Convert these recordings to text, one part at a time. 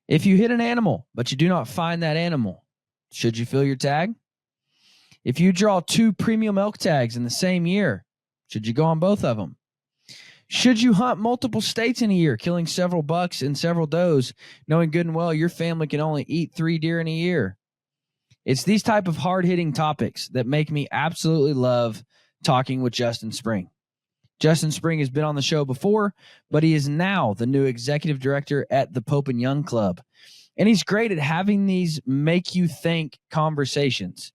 If you hit an animal, but you do not find that animal, should you fill your tag? If you draw 2 premium elk tags in the same year, should you go on both of them? Should you hunt multiple states in a year, killing several bucks and several does, knowing good and well your family can only eat 3 deer in a year? It's these type of hard-hitting topics that make me absolutely love talking with Justin Spring. Justin Spring has been on the show before, but he is now the new executive director at the Pope and Young Club. And he's great at having these make you think conversations,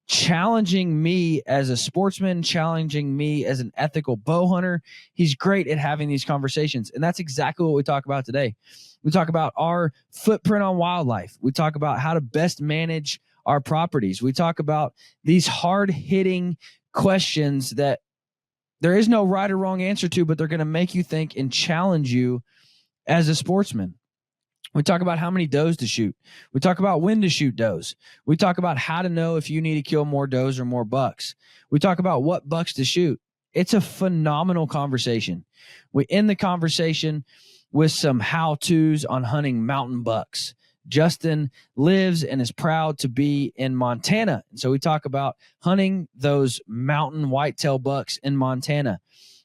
challenging me as a sportsman, challenging me as an ethical bow hunter. He's great at having these conversations. And that's exactly what we talk about today. We talk about our footprint on wildlife. We talk about how to best manage our properties. We talk about these hard-hitting questions that there is no right or wrong answer to, but they're going to make you think and challenge you as a sportsman. We talk about how many does to shoot. We talk about when to shoot does. We talk about how to know if you need to kill more does or more bucks. We talk about what bucks to shoot. It's a phenomenal conversation. We end the conversation with some how-tos on hunting mountain bucks. Justin lives and is proud to be in Montana. And so we talk about hunting those mountain whitetail bucks in Montana.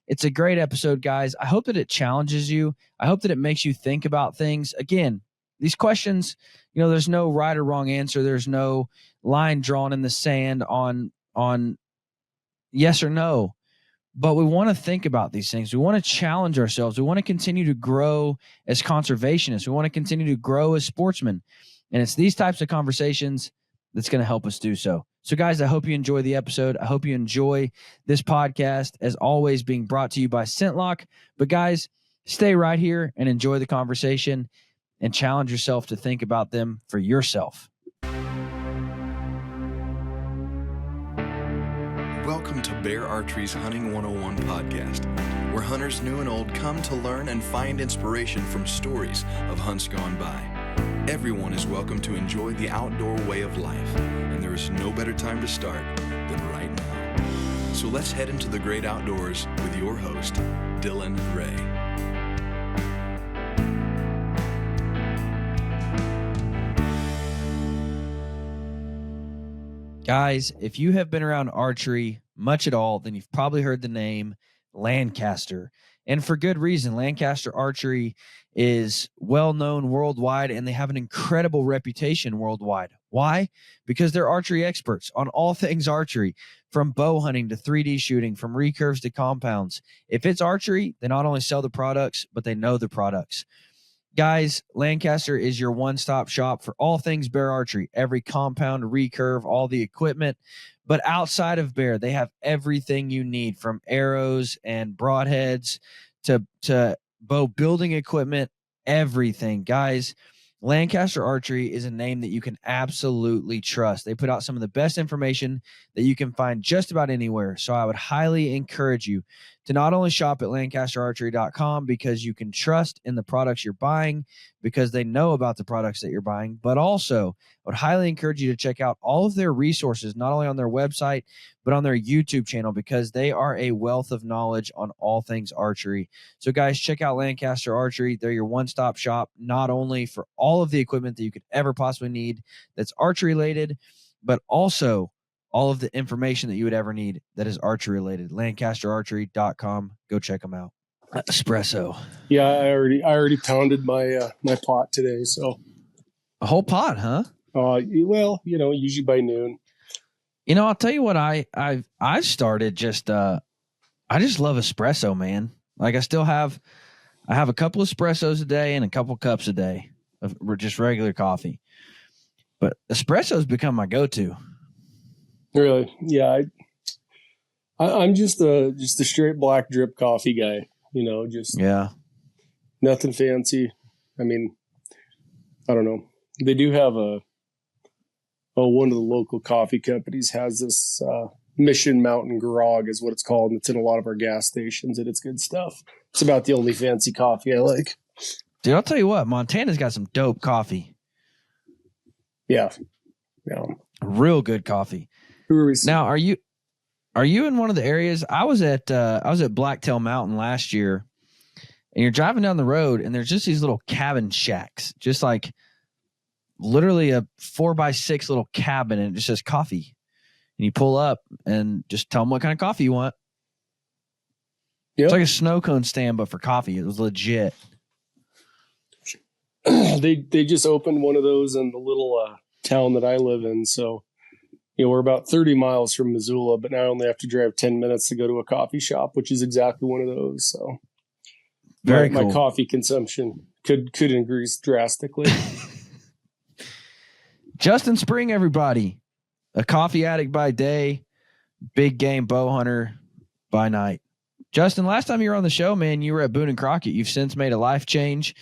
It's a great episode, guys. I hope that it challenges you. I hope that it makes you think about things. Again, these questions, there's no right or wrong answer. There's no line drawn in the sand on yes or no. But we want to think about these things. We want to challenge ourselves. We want to continue to grow as conservationists. We want to continue to grow as sportsmen. And it's these types of conversations that's going to help us do so. So, guys, I hope you enjoy the episode. I hope you enjoy this podcast, as always, being brought to you by ScentLock. But, guys, stay right here and enjoy the conversation and challenge yourself to think about them for yourself. Welcome to Bear Archery's Hunting 101 podcast, where hunters new and old come to learn and find inspiration from stories of hunts gone by. Everyone is welcome to enjoy the outdoor way of life, and there is no better time to start than right now. So let's head into the great outdoors with your host, Dylan Ray. Guys, if you have been around archery much at all, then you've probably heard the name Lancaster. And for good reason. Lancaster Archery is well known worldwide, and they have an incredible reputation worldwide. Why? Because they're archery experts on all things archery, from bow hunting to 3D shooting, from recurves to compounds. If it's archery, they not only sell the products, but they know the products. Guys, Lancaster is your one-stop shop for all things bear archery, every compound, recurve, all the equipment. But outside of bear, they have everything you need, from arrows and broadheads to bow building equipment, everything. Guys, Lancaster Archery is a name that you can absolutely trust. They put out some of the best information that you can find just about anywhere. So I would highly encourage you to not only shop at lancasterarchery.com, because you can trust in the products you're buying, because they know about the products that you're buying, but also I would highly encourage you to check out all of their resources, not only on their website, but on their YouTube channel, because they are a wealth of knowledge on all things archery. So guys, check out Lancaster Archery. They're your one-stop shop, not only for all of the equipment that you could ever possibly need that's archery related, but also all of the information that you would ever need that is archery related. LancasterArchery.com. Go check them out. Espresso. Yeah, I already pounded my my pot today. So a whole pot, huh? Well, usually by noon. I'll tell you what I started just I just love espresso, man. Like I have a couple of espressos a day and a couple cups a day of just regular coffee. But espresso's become my go-to. Really? Yeah, I'm just a straight black drip coffee guy. Nothing fancy. I mean, I don't know. They do have one of the local coffee companies has this Mission Mountain Grog is what it's called, and it's in a lot of our gas stations, and it's good stuff. It's about the only fancy coffee I like. Dude, I'll tell you what, Montana's got some dope coffee. Yeah. Real good coffee. Now, are you in one of the areas? I was at Blacktail Mountain last year, and you're driving down the road, and there's just these little cabin shacks, just like literally a 4x6 little cabin, and it just says coffee. And you pull up and just tell them what kind of coffee you want. Yep. It's like a snow cone stand, but for coffee. It was legit. They just opened one of those in the little town that I live in. So, we're about 30 miles from Missoula, but now I only have to drive 10 minutes to go to a coffee shop, which is exactly one of those. So Very cool. My coffee consumption could increase drastically. Justin Spring, everybody. A coffee addict by day, big game bow hunter by night. Justin, last time you were on the show, man, you were at Boone and Crockett. You've since made a life change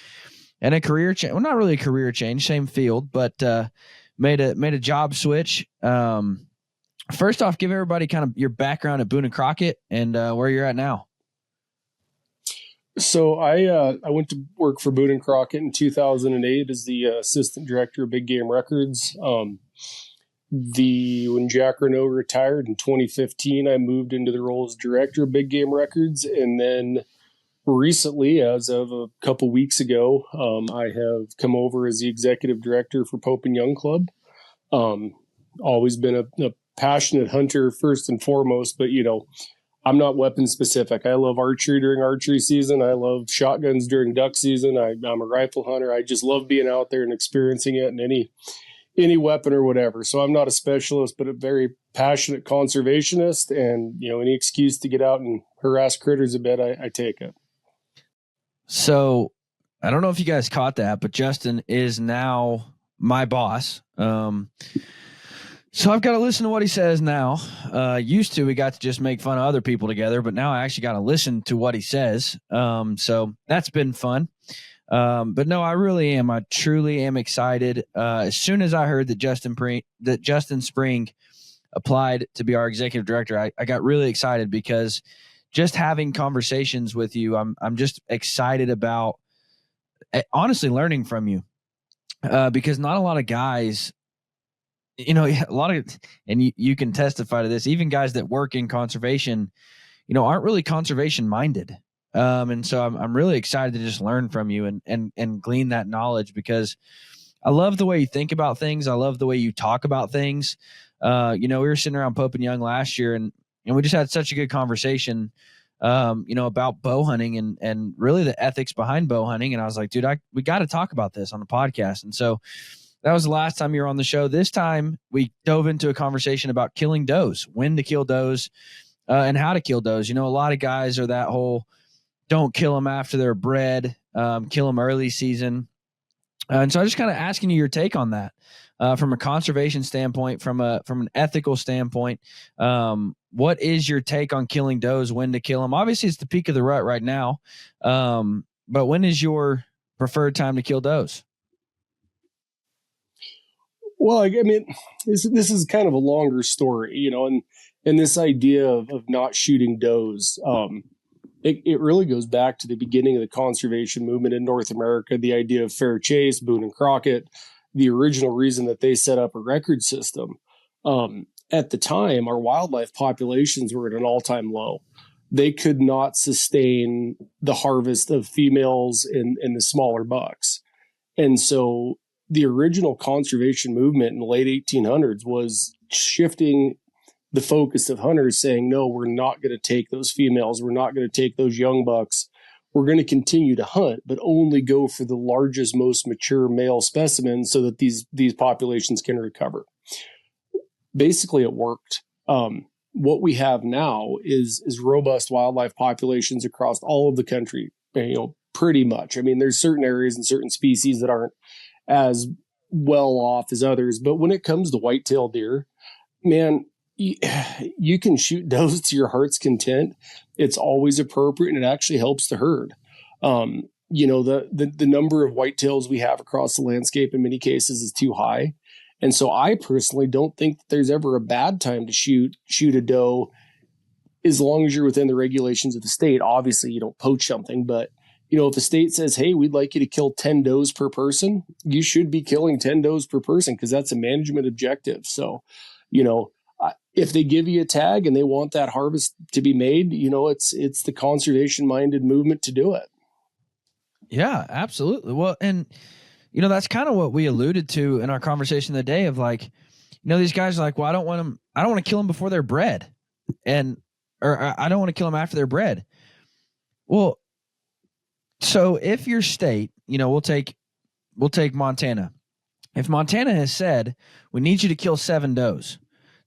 and a career change. Well, not really a career change, same field, but made a job switch. First off, give everybody kind of your background at Boone and Crockett and where you're at now. So I went to work for Boone and Crockett in 2008 as the assistant director of Big Game Records. When Jack Renault retired in 2015, I moved into the role as director of Big Game Records, and then recently, as of a couple weeks ago, I have come over as the executive director for Pope and Young Club. Always been a passionate hunter first and foremost, but I'm not weapon specific. I love archery during archery season. I love shotguns during duck season. I'm a rifle hunter. I just love being out there and experiencing it in any weapon or whatever. So I'm not a specialist, but a very passionate conservationist, and any excuse to get out and harass critters a bit, I take it. So I don't know if you guys caught that, but Justin is now my boss. So I've got to listen to what he says now. Used to, we got to just make fun of other people together, but now I actually got to listen to what he says. So that's been fun. But no, I really am. I truly am excited. As soon as I heard that Justin Spring applied to be our executive director, I got really excited because just having conversations with you, I'm just excited about honestly learning from you. Because not a lot of guys, a lot of, and you can testify to this, even guys that work in conservation, aren't really conservation minded. And so I'm really excited to just learn from you and glean that knowledge, because I love the way you think about things. I love the way you talk about things. We were sitting around Pope and Young last year and we just had such a good conversation, about bow hunting and really the ethics behind bow hunting. And I was like, dude, we got to talk about this on the podcast. And so that was the last time you were on the show. This time we dove into a conversation about killing does, when to kill does, and how to kill does. A lot of guys are that whole, don't kill them after they're bred, kill them early season. And so I just kind of asking you your take on that, from a conservation standpoint, from an ethical standpoint. What is your take on killing does, when to kill them? Obviously, it's the peak of the rut right now. But when is your preferred time to kill does? Well, I mean, this is kind of a longer story, and this idea of not shooting does, it really goes back to the beginning of the conservation movement in North America, the idea of fair chase, Boone and Crockett, the original reason that they set up a record system. At the time, our wildlife populations were at an all-time low. They could not sustain the harvest of females and the smaller bucks. And so the original conservation movement in the late 1800s was shifting the focus of hunters, saying, no, we're not going to take those females. We're not going to take those young bucks. We're going to continue to hunt, but only go for the largest, most mature male specimens so that these populations can recover. Basically, it worked. What we have now is robust wildlife populations across all of the country, pretty much. I mean, there's certain areas and certain species that aren't as well off as others. But when it comes to whitetail deer, man, you can shoot does to your heart's content. It's always appropriate, and it actually helps the herd. The number of whitetails we have across the landscape in many cases is too high. And so I personally don't think that there's ever a bad time to shoot a doe, as long as you're within the regulations of the state. Obviously, you don't poach something, but if the state says, hey, we'd like you to kill 10 does per person, you should be killing 10 does per person, because that's a management objective. So, if they give you a tag and they want that harvest to be made, it's the conservation minded movement to do it. Yeah, absolutely. Well, and That's kind of what we alluded to in our conversation the day of like, these guys are like, well, I don't want to kill them before they're bred. Or I don't want to kill them after they're bred. Well, so if your state, we'll take Montana. If Montana has said, we need you to kill 7 does,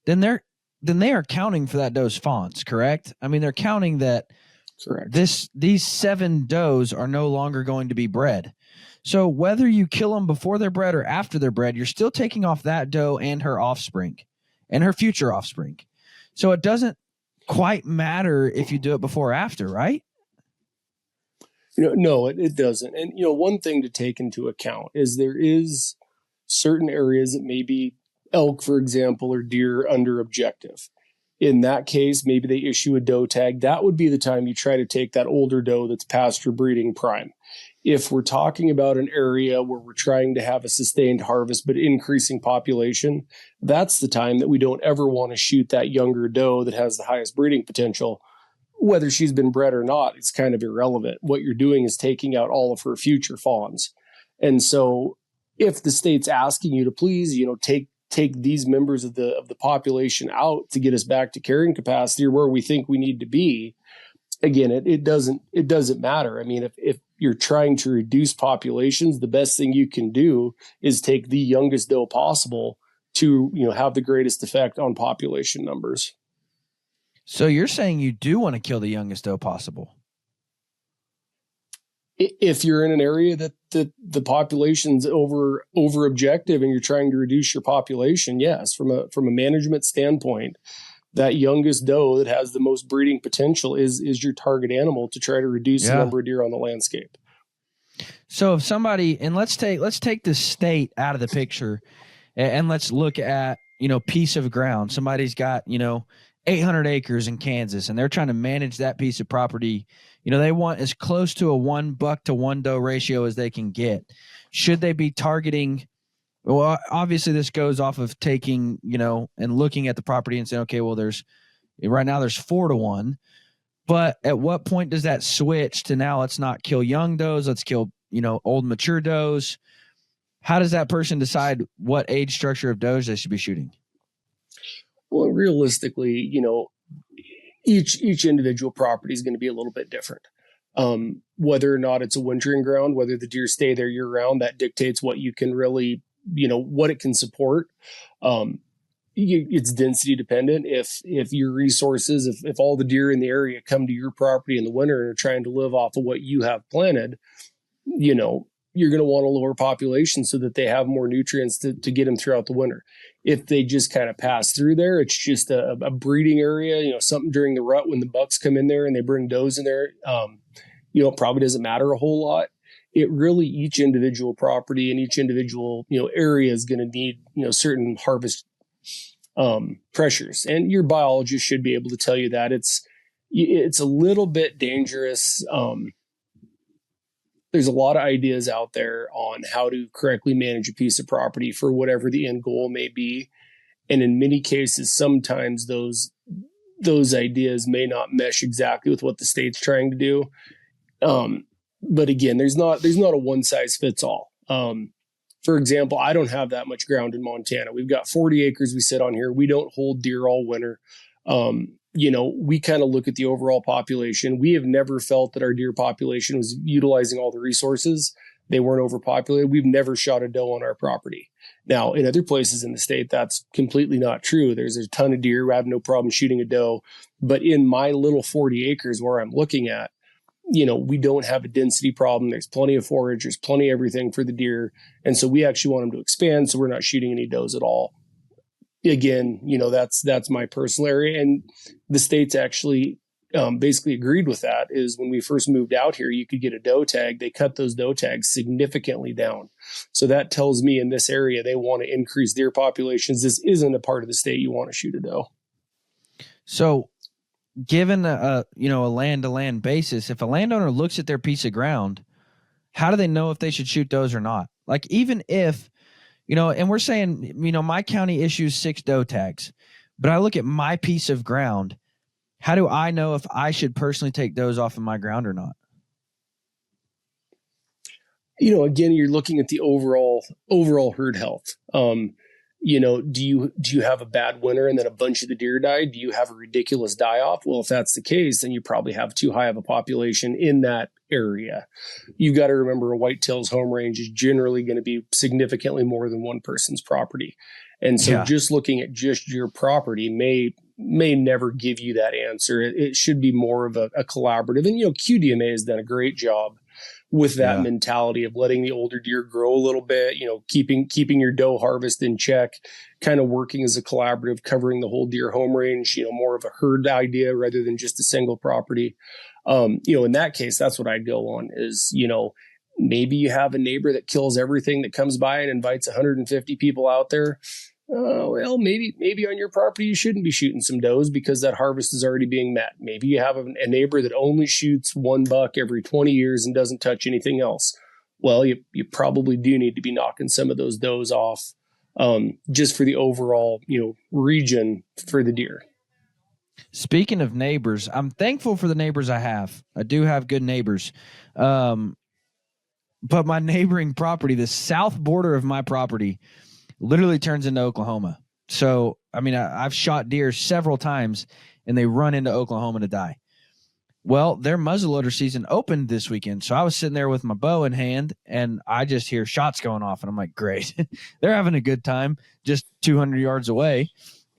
then they are counting for that doe's fawns, correct? I mean, they're counting that Correct. These 7 does are no longer going to be bred. So whether you kill them before they're bred or after they're bred, you're still taking off that doe and her offspring and her future offspring. So it doesn't quite matter if you do it before or after, right? No, it doesn't. And, one thing to take into account is there is certain areas that may be elk, for example, or deer under objective. In that case, maybe they issue a doe tag. That would be the time you try to take that older doe that's past her breeding prime. If we're talking about an area where we're trying to have a sustained harvest but increasing population, that's the time that we don't ever want to shoot that younger doe that has the highest breeding potential. Whether she's been bred or not, it's kind of irrelevant. What you're doing is taking out all of her future fawns. And so if the state's asking you to please, take these members of the population out to get us back to carrying capacity or where we think we need to be, again, it doesn't matter. I mean, if you're trying to reduce populations, the best thing you can do is take the youngest doe possible to, have the greatest effect on population numbers. So you're saying you do want to kill the youngest doe possible? If you're in an area that the population's over objective and you're trying to reduce your population, yes, from a management standpoint, that youngest doe that has the most breeding potential is your target animal to try to reduce the number of deer on the landscape. So if somebody, and let's take the state out of the picture and let's look at, piece of ground. Somebody's got, 800 acres in Kansas and they're trying to manage that piece of property. They want as close to a 1 buck to 1 doe ratio as they can get. Should they be targeting? Well, obviously this goes off of taking, and looking at the property and saying, okay, well, right now there's 4 to 1, but at what point does that switch to now let's not kill young does, let's kill, old mature does? How does that person decide what age structure of does they should be shooting? Well, realistically, each individual property is going to be a little bit different. Whether or not it's a wintering ground, whether the deer stay there year round, that dictates what you can really, what it can support. It's density dependent. If your resources, if all the deer in the area come to your property in the winter and are trying to live off of what you have planted, you're going to want a lower population so that they have more nutrients to get them throughout the winter. If they just kind of pass through there, it's just a breeding area, something during the rut when the bucks come in there and they bring does in there, it probably doesn't matter a whole lot. It really, each individual property and each individual, area is going to need, certain harvest pressures. And your biologist should be able to tell you that it's a little bit dangerous. There's a lot of ideas out there on how to correctly manage a piece of property for whatever the end goal may be. And in many cases, sometimes those ideas may not mesh exactly with what the state's trying to do. But again, there's not a one size fits all. For example, I don't have that much ground in Montana. We've got 40 acres we sit on here. We don't hold deer all winter. We kind of look at the overall population. We have never felt that our deer population was utilizing all the resources. They weren't overpopulated. We've never shot a doe on our property. Now, in other places in the state, that's completely not true. There's a ton of deer. I have no problem shooting a doe. But in my little 40 acres where I'm looking at, we don't have a density problem. There's plenty of forage. There's plenty of everything for the deer. And so we actually want them to expand. So we're not shooting any does at all. Again, that's my personal area. And the state's actually basically agreed with that. Is when we first moved out here, you could get a doe tag. They cut those doe tags significantly down. So that tells me in this area, they want to increase deer populations. This isn't a part of the state you want to shoot a doe. So given a land-to-land basis, if a landowner looks at their piece of ground, how do they know if they should shoot does or not? Like, even if, and we're saying, my county issues 6 doe tags, but I look at my piece of ground, how do I know if I should personally take does off of my ground or not? Again, you're looking at the overall herd health. Do you have a bad winter and then a bunch of the deer die? Do you have a ridiculous die off? Well, if that's the case, then you probably have too high of a population in that area. You've got to remember a whitetail's home range is generally going to be significantly more than one person's property. And so just looking at just your property may never give you that answer. It should be more of a collaborative. And, QDMA has done a great job with that mentality of letting the older deer grow a little bit, keeping your doe harvest in check, kind of working as a collaborative, covering the whole deer home range, more of a herd idea rather than just a single property. In that case, that's what I'd go on is, maybe you have a neighbor that kills everything that comes by and invites 150 people out there. Well, maybe on your property, you shouldn't be shooting some does because that harvest is already being met. Maybe you have a neighbor that only shoots one buck every 20 years and doesn't touch anything else. Well, you probably do need to be knocking some of those does off, just for the overall, region for the deer. Speaking of neighbors, I'm thankful for the neighbors I have. I do have good neighbors. But my neighboring property, the south border of my property, literally turns into Oklahoma. So, I've shot deer several times and they run into Oklahoma to die. Well, their muzzleloader season opened this weekend. So I was sitting there with my bow in hand and I just hear shots going off and I'm like, great, they're having a good time just 200 yards away.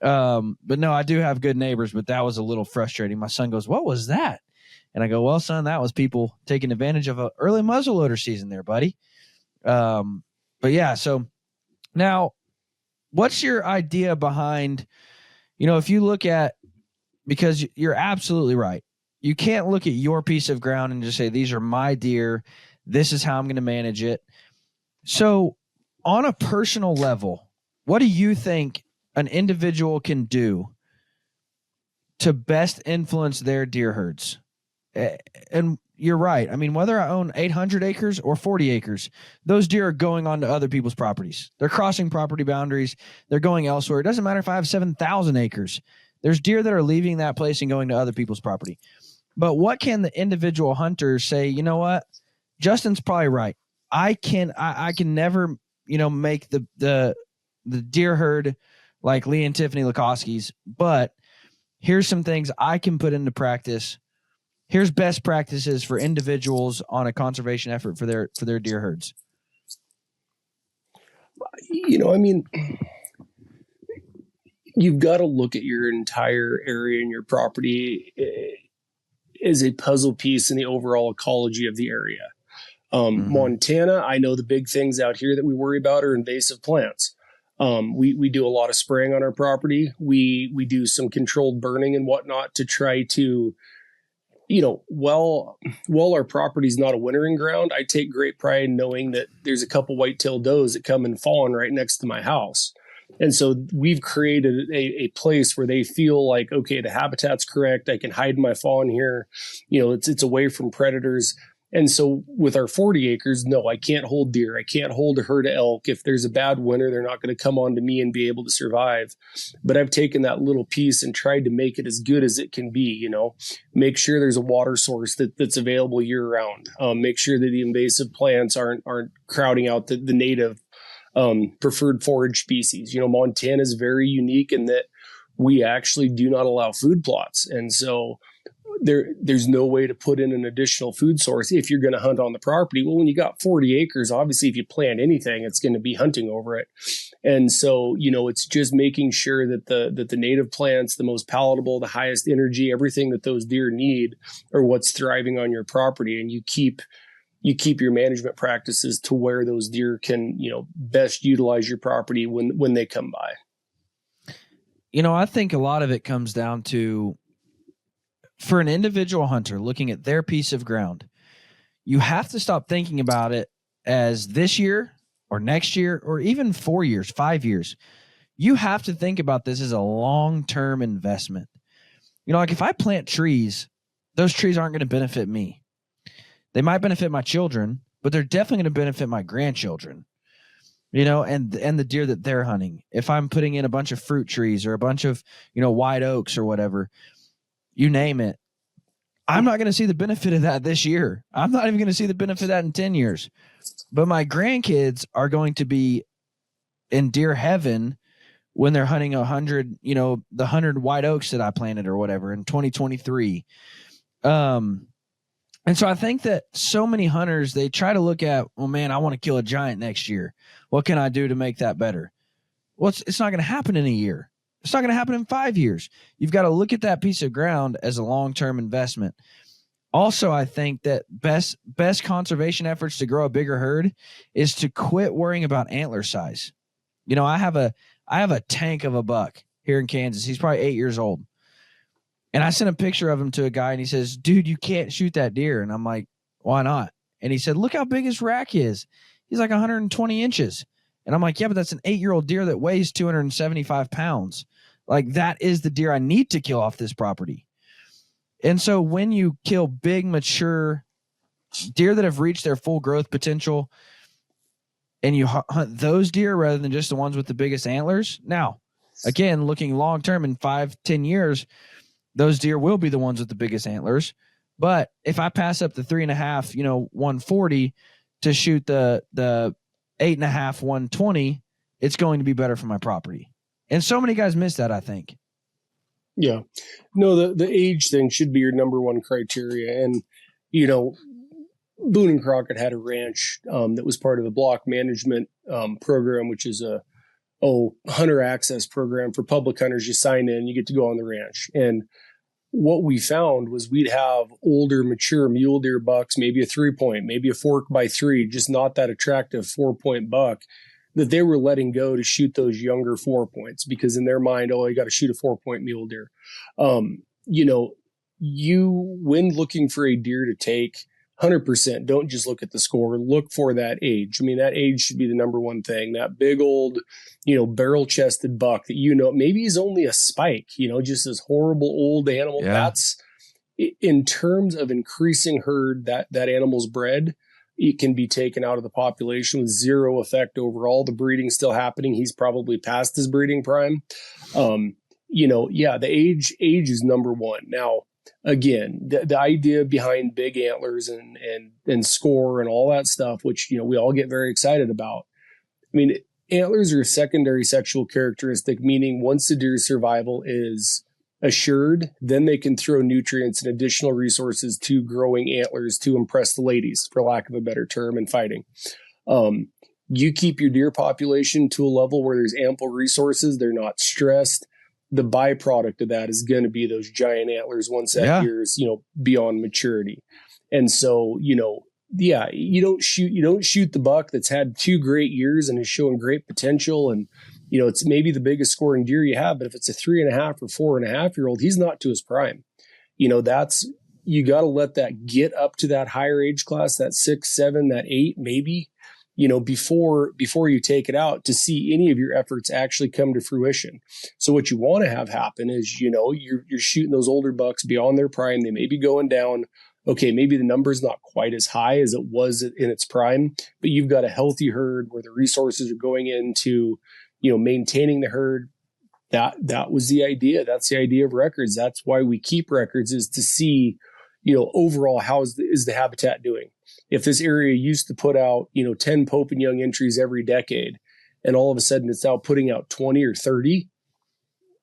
But no, I do have good neighbors, but that was a little frustrating. My son goes, what was that? And I go, well, son, that was people taking advantage of an early muzzleloader season there, buddy. But yeah, so now, what's your idea behind, if you look at, because you're absolutely right. You can't look at your piece of ground and just say, these are my deer. This is how I'm going to manage it. So on a personal level, what do you think an individual can do to best influence their deer herds? And you're right. Whether I own 800 acres or 40 acres, those deer are going on to other people's properties. They're crossing property boundaries. They're going elsewhere. It doesn't matter if I have 7,000 acres. There's deer that are leaving that place and going to other people's property. But what can the individual hunter say? You know what? Justin's probably right. I can never, make the deer herd like Lee and Tiffany Lukowski's, but here's some things I can put into practice. Here's best practices for individuals on a conservation effort for their deer herds. You've got to look at your entire area and your property as a puzzle piece in the overall ecology of the area. Montana, I know the big things out here that we worry about are invasive plants. We do a lot of spraying on our property. We do some controlled burning and whatnot to try to, while our property is not a wintering ground, I take great pride in knowing that there's a couple white-tailed does that come and fawn right next to my house. And so we've created a place where they feel like, okay, the habitat's correct. I can hide my fawn here. It's away from predators. And so with our 40 acres, no, I can't hold deer. I can't hold a herd of elk. If there's a bad winter, they're not going to come on to me and be able to survive. But I've taken that little piece and tried to make it as good as it can be, make sure there's a water source that's available year round. Make sure that the invasive plants aren't crowding out the native preferred forage species. Montana is very unique in that we actually do not allow food plots. And so there's no way to put in an additional food source if you're going to hunt on the property. Well, when you got 40 acres, obviously if you plant anything, it's going to be hunting over it. And so, it's just making sure that the native plants, the most palatable, the highest energy, everything that those deer need are what's thriving on your property. And you keep your management practices to where those deer can, best utilize your property when they come by. I think a lot of it comes down to, for an individual hunter looking at their piece of ground, you have to stop thinking about it as this year or next year or even 4 years, 5 years. You have to think about this as a long-term investment. Like if I plant trees, those trees aren't going to benefit me. They might benefit my children, but they're definitely going to benefit my grandchildren, and the deer that they're hunting. If I'm putting in a bunch of fruit trees or a bunch of, white oaks or whatever, you name it, I'm not going to see the benefit of that this year. I'm not even going to see the benefit of that in 10 years. But my grandkids are going to be in deer heaven when they're hunting 100, the 100 white oaks that I planted or whatever in 2023. And so I think that so many hunters, they try to look at, well, man, I want to kill a giant next year. What can I do to make that better? Well, it's not going to happen in a year. It's not going to happen in 5 years. You've got to look at that piece of ground as a long-term investment. Also, I think that best conservation efforts to grow a bigger herd is to quit worrying about antler size. I have a tank of a buck here in Kansas. He's probably 8 years old. And I sent a picture of him to a guy, and he says, dude, you can't shoot that deer. And I'm like, why not? And he said, look how big his rack is. He's like 120 inches. And I'm like, yeah, but that's an 8-year-old deer that weighs 275 pounds. Like, that is the deer I need to kill off this property. And so when you kill big, mature deer that have reached their full growth potential, and you hunt those deer rather than just the ones with the biggest antlers. Now, again, looking long-term in 5-10 years, those deer will be the ones with the biggest antlers. But if I pass up the 3.5, 140 to shoot the 8.5, 120, it's going to be better for my property. And so many guys miss that, I think. Yeah. No, the age thing should be your number one criteria. And, Boone and Crockett had a ranch that was part of the block management program, which is a hunter access program for public hunters. You sign in, you get to go on the ranch. And what we found was we'd have older, mature mule deer bucks, maybe a 3-point, maybe a 4x3, just not that attractive 4-point buck, that they were letting go to shoot those younger 4-points because in their mind, you got to shoot a 4-point mule deer. When looking for a deer to take, 100%, don't just look at the score, look for that age. I mean, that age should be the number one thing. That big old, barrel chested buck that, maybe he's only a spike, just this horrible old animal. Yeah. That's in terms of increasing herd, that animal's bred, it can be taken out of the population with zero effect overall. The breeding's still happening. He's probably past his breeding prime. The age is number one. Now, again, the idea behind big antlers and score and all that stuff, which, we all get very excited about. I mean, antlers are a secondary sexual characteristic, meaning once the deer's survival is assured, then they can throw nutrients and additional resources to growing antlers to impress the ladies, for lack of a better term, in fighting. You keep your deer population to a level where there's ample resources, they're not stressed. The byproduct of that is going to be those giant antlers once that deer's, beyond maturity. And so, you don't shoot the buck that's had 2 great years and is showing great potential. And, it's maybe the biggest scoring deer you have, but if it's a 3.5 or 4.5-year-old, he's not to his prime. You got to let that get up to that higher age class, that 6, 7, that 8, maybe, before you take it out to see any of your efforts actually come to fruition. So what you want to have happen is, you're shooting those older bucks beyond their prime. They may be going down. Okay, maybe the number's not quite as high as it was in its prime, but you've got a healthy herd where the resources are going into, maintaining the herd. That was the idea. That's the idea of records. That's why we keep records, is to see, overall, how is the habitat doing? If this area used to put out, 10 Pope and Young entries every decade, and all of a sudden it's now putting out 20 or 30,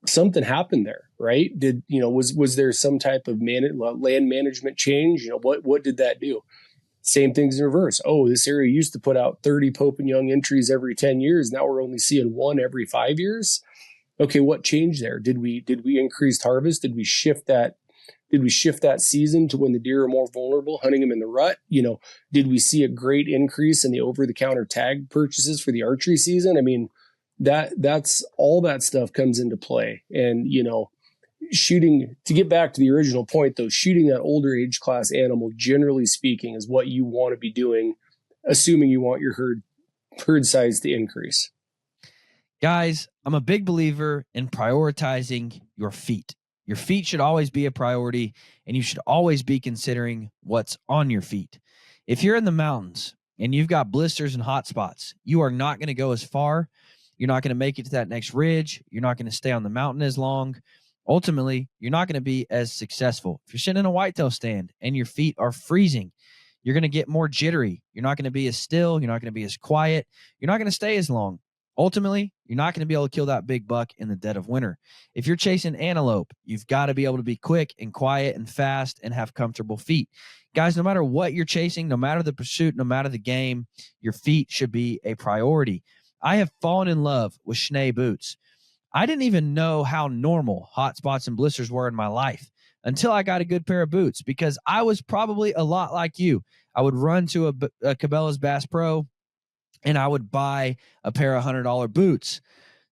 something happened there, right? Was there some type of land management change? What did that do? Same things in reverse. This area used to put out 30 Pope and Young entries every 10 years. Now we're only seeing 1 every 5 years. Okay, what changed there? Did we increase harvest? Did we shift that season to when the deer are more vulnerable, hunting them in the rut? Did we see a great increase in the over-the-counter tag purchases for the archery season? I mean, that's all that stuff comes into play. And, shooting, to get back to the original point though, shooting that older age class animal, generally speaking, is what you want to be doing, assuming you want your herd size to increase. Guys, I'm a big believer in prioritizing your feet. Your feet should always be a priority, and you should always be considering what's on your feet. If you're in the mountains and you've got blisters and hot spots, you are not going to go as far. You're not going to make it to that next ridge. You're not going to stay on the mountain as long. Ultimately, you're not going to be as successful. If you're sitting in a whitetail stand and your feet are freezing, You're going to get more jittery. You're not going to be as still. You're not going to be as quiet. You're not going to stay as long. Ultimately, you're not going to be able to kill that big buck in the dead of winter. If you're chasing antelope, you've got to be able to be quick and quiet and fast and have comfortable feet. Guys, no matter what you're chasing, no matter the pursuit, no matter the game, your feet should be a priority. I have fallen in love with Schnee boots. I didn't even know how normal hot spots and blisters were in my life until I got a good pair of boots, because I was probably a lot like you. I would run to a Cabela's Bass Pro and I would buy a pair of $100 boots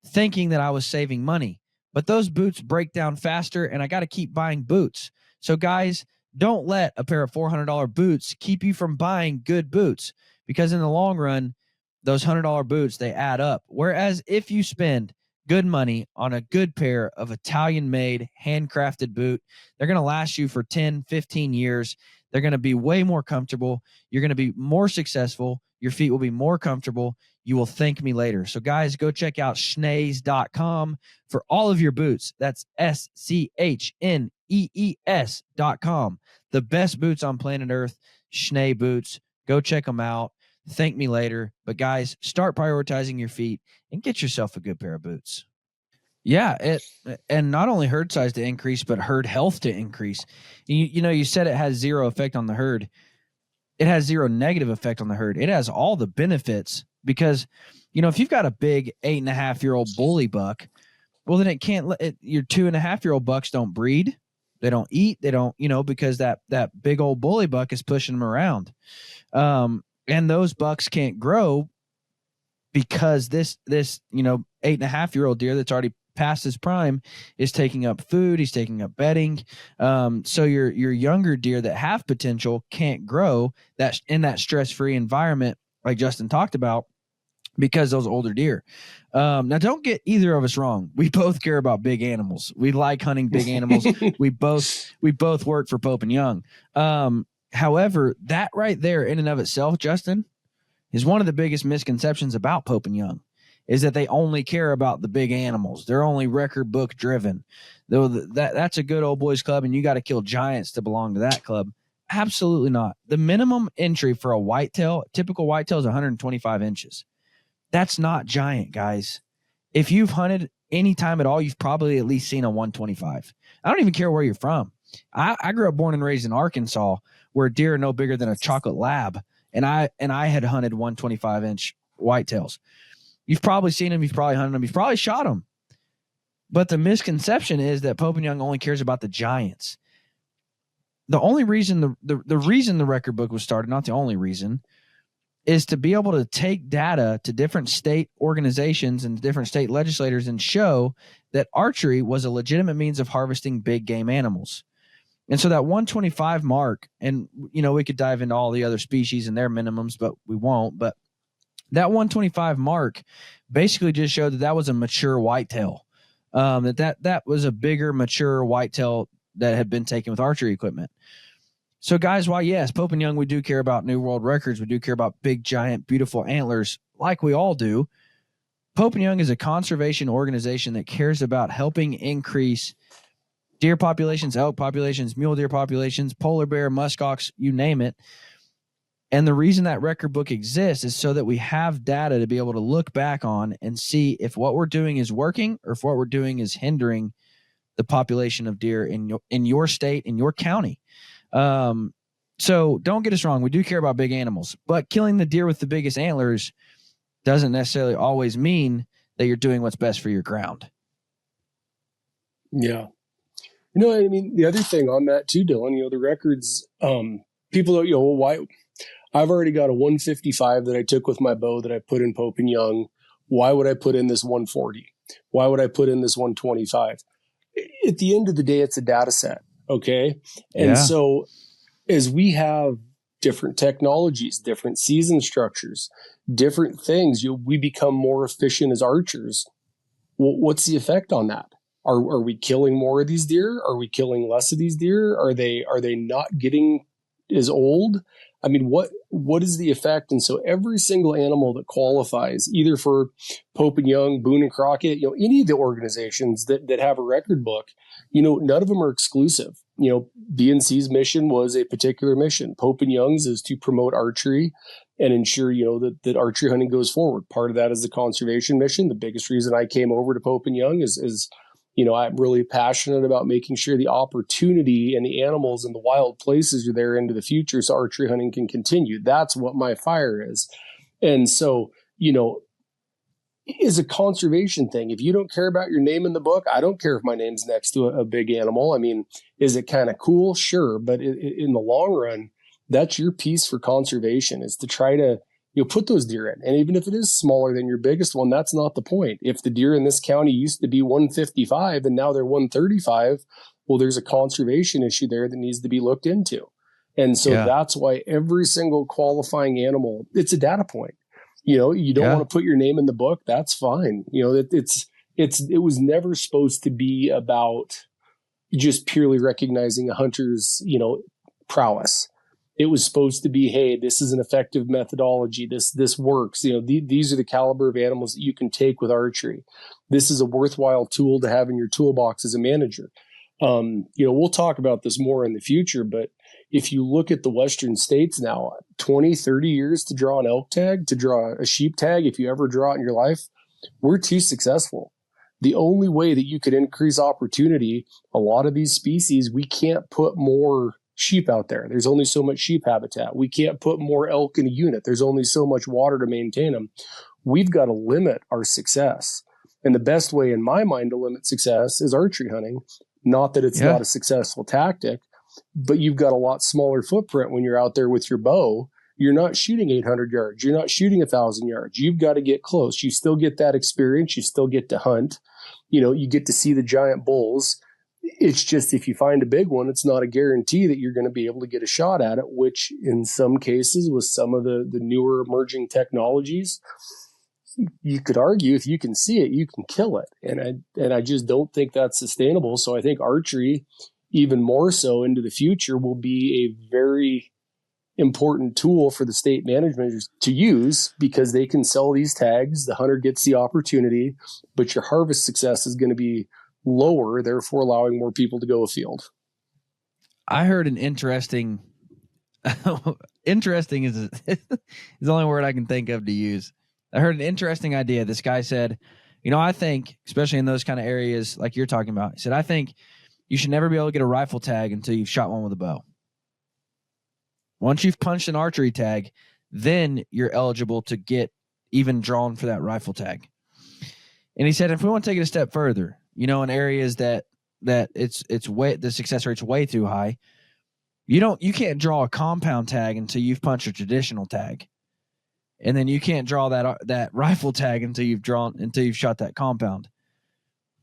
thinking that I was saving money. But those boots break down faster, and I got to keep buying boots. So guys, don't let a pair of $400 boots keep you from buying good boots, because in the long run, those $100 boots, they add up. Whereas if you spend good money on a good pair of Italian-made, handcrafted boot, they're going to last you for 10, 15 years. They're going to be way more comfortable. You're going to be more successful. Your feet will be more comfortable. You will thank me later. So guys, go check out schnees.com for all of your boots. That's SCHNEES.com. The best boots on planet Earth, Schnee boots. Go check them out. Thank me later. But guys, start prioritizing your feet and get yourself a good pair of boots. Yeah, and not only herd size to increase, but herd health to increase. You said it has zero effect on the herd. It has zero negative effect on the herd. It has all the benefits, because, if you've got a big 8.5-year-old bully buck, well, then it can't let your 2.5-year-old bucks don't breed. They don't eat. They don't, because that big old bully buck is pushing them around. And those bucks can't grow because this 8.5-year-old deer that's already past his prime is taking up food. He's taking up bedding. So your younger deer that have potential can't grow that in that stress-free environment like Justin talked about, because those older deer. Now, don't get either of us wrong. We both care about big animals. We like hunting big animals. We both work for Pope and Young. However, that right there in and of itself, Justin, is one of the biggest misconceptions about Pope and Young, is that they only care about the big animals. They're only record book driven. Though that's a good old boys club, and you got to kill giants to belong to that club. Absolutely not. The minimum entry for a whitetail, typical whitetail, is 125 inches. That's not giant, guys. If you've hunted any time at all, you've probably at least seen a 125. I don't even care where you're from. I grew up born and raised in Arkansas, where deer are no bigger than a chocolate lab, and I had hunted 125-inch whitetails. You've probably seen them. You've probably hunted them. You've probably shot them. But the misconception is that Pope and Young only cares about the giants. The only reason the reason the record book was started, not the only reason, is to be able to take data to different state organizations and different state legislators and show that archery was a legitimate means of harvesting big game animals. And so that 125 mark, and we could dive into all the other species and their minimums, but we won't. But that 125 mark basically just showed that was a mature whitetail. That was a bigger, mature whitetail that had been taken with archery equipment. So guys, while yes, Pope and Young, we do care about new world records. We do care about big, giant, beautiful antlers like we all do. Pope and Young is a conservation organization that cares about helping increase deer populations, elk populations, mule deer populations, polar bear, muskox, you name it. And the reason that record book exists is so that we have data to be able to look back on and see if what we're doing is working or if what we're doing is hindering the population of deer in your state, in your county. So don't get us wrong. We do care about big animals, but killing the deer with the biggest antlers doesn't necessarily always mean that you're doing what's best for your ground. Yeah. The other thing on that too, Dylan, the records, people don't, why I've already got a 155 that I took with my bow that I put in Pope and Young. Why would I put in this 140? Why would I put in this 125? At the end of the day, it's a data set. Okay. And so as we have different technologies, different season structures, different things, we become more efficient as archers. Well, what's the effect on that? Are we killing more of these deer? Are we killing less of these deer? Are they not getting as old? I mean, what is the effect? And so every single animal that qualifies, either for Pope and Young, Boone and Crockett, any of the organizations that have a record book, none of them are exclusive. BNC's mission was a particular mission. Pope and Young's is to promote archery and ensure, that archery hunting goes forward. Part of that is the conservation mission. The biggest reason I came over to Pope and Young is I'm really passionate about making sure the opportunity and the animals and the wild places are there into the future so archery hunting can continue. That's what my fire is. And so, is a conservation thing. If you don't care about your name in the book, I don't care if my name's next to a big animal. I mean, is it kind of cool? Sure. But in the long run, that's your piece for conservation, is to try to, put those deer in. And even if it is smaller than your biggest one, that's not the point. If the deer in this county used to be 155 and now they're 135, well, there's a conservation issue there that needs to be looked into. And so that's why every single qualifying animal, it's a data point. You don't want to put your name in the book. That's fine. It was never supposed to be about just purely recognizing a hunter's, prowess. It was supposed to be, hey, this is an effective methodology. This works. These are the caliber of animals that you can take with archery. This is a worthwhile tool to have in your toolbox as a manager. We'll talk about this more in the future, but if you look at the Western states now, 20, 30 years to draw an elk tag, to draw a sheep tag, if you ever draw it in your life, we're too successful. The only way that you could increase opportunity, a lot of these species, we can't put more sheep out there. There's only so much sheep habitat. We can't put more elk in a unit. There's only so much water to maintain them. We've got to limit our success. And the best way in my mind to limit success is archery hunting. Not that it's not a successful tactic, but you've got a lot smaller footprint when you're out there with your bow. You're not shooting 800 yards. You're not shooting 1,000 yards. You've got to get close. You still get that experience. You still get to hunt. You get to see the giant bulls. It's just, if you find a big one, it's not a guarantee that you're going to be able to get a shot at it, which in some cases with some of the newer emerging technologies, you could argue if you can see it, you can kill it. And I just don't think that's sustainable. So I think archery, even more so into the future, will be a very important tool for the state management to use, because they can sell these tags. The hunter gets the opportunity, but your harvest success is going to be lower, therefore allowing more people to go afield. I heard an interesting is the only word I can think of to use. I heard an interesting idea. This guy said, I think, especially in those kind of areas like you're talking about, he said, I think you should never be able to get a rifle tag until you've shot one with a bow. Once you've punched an archery tag, then you're eligible to get even drawn for that rifle tag. And he said, if we want to take it a step further, in areas that it's way, the success rate's way too high, you can't draw a compound tag until you've punched a traditional tag. And then you can't draw that rifle tag until you've shot that compound,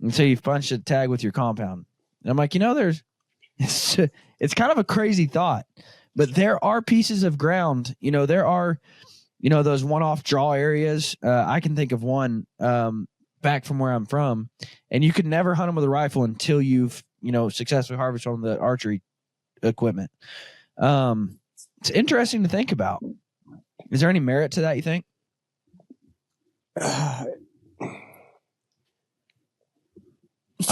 until you've punched a tag with your compound. And I'm like, it's kind of a crazy thought, but there are pieces of ground, there are, those one-off draw areas. I can think of one back from where I'm from, and you could never hunt them with a rifle until you've, successfully harvested on the archery equipment. It's interesting to think about. Is there any merit to that, you think? I'm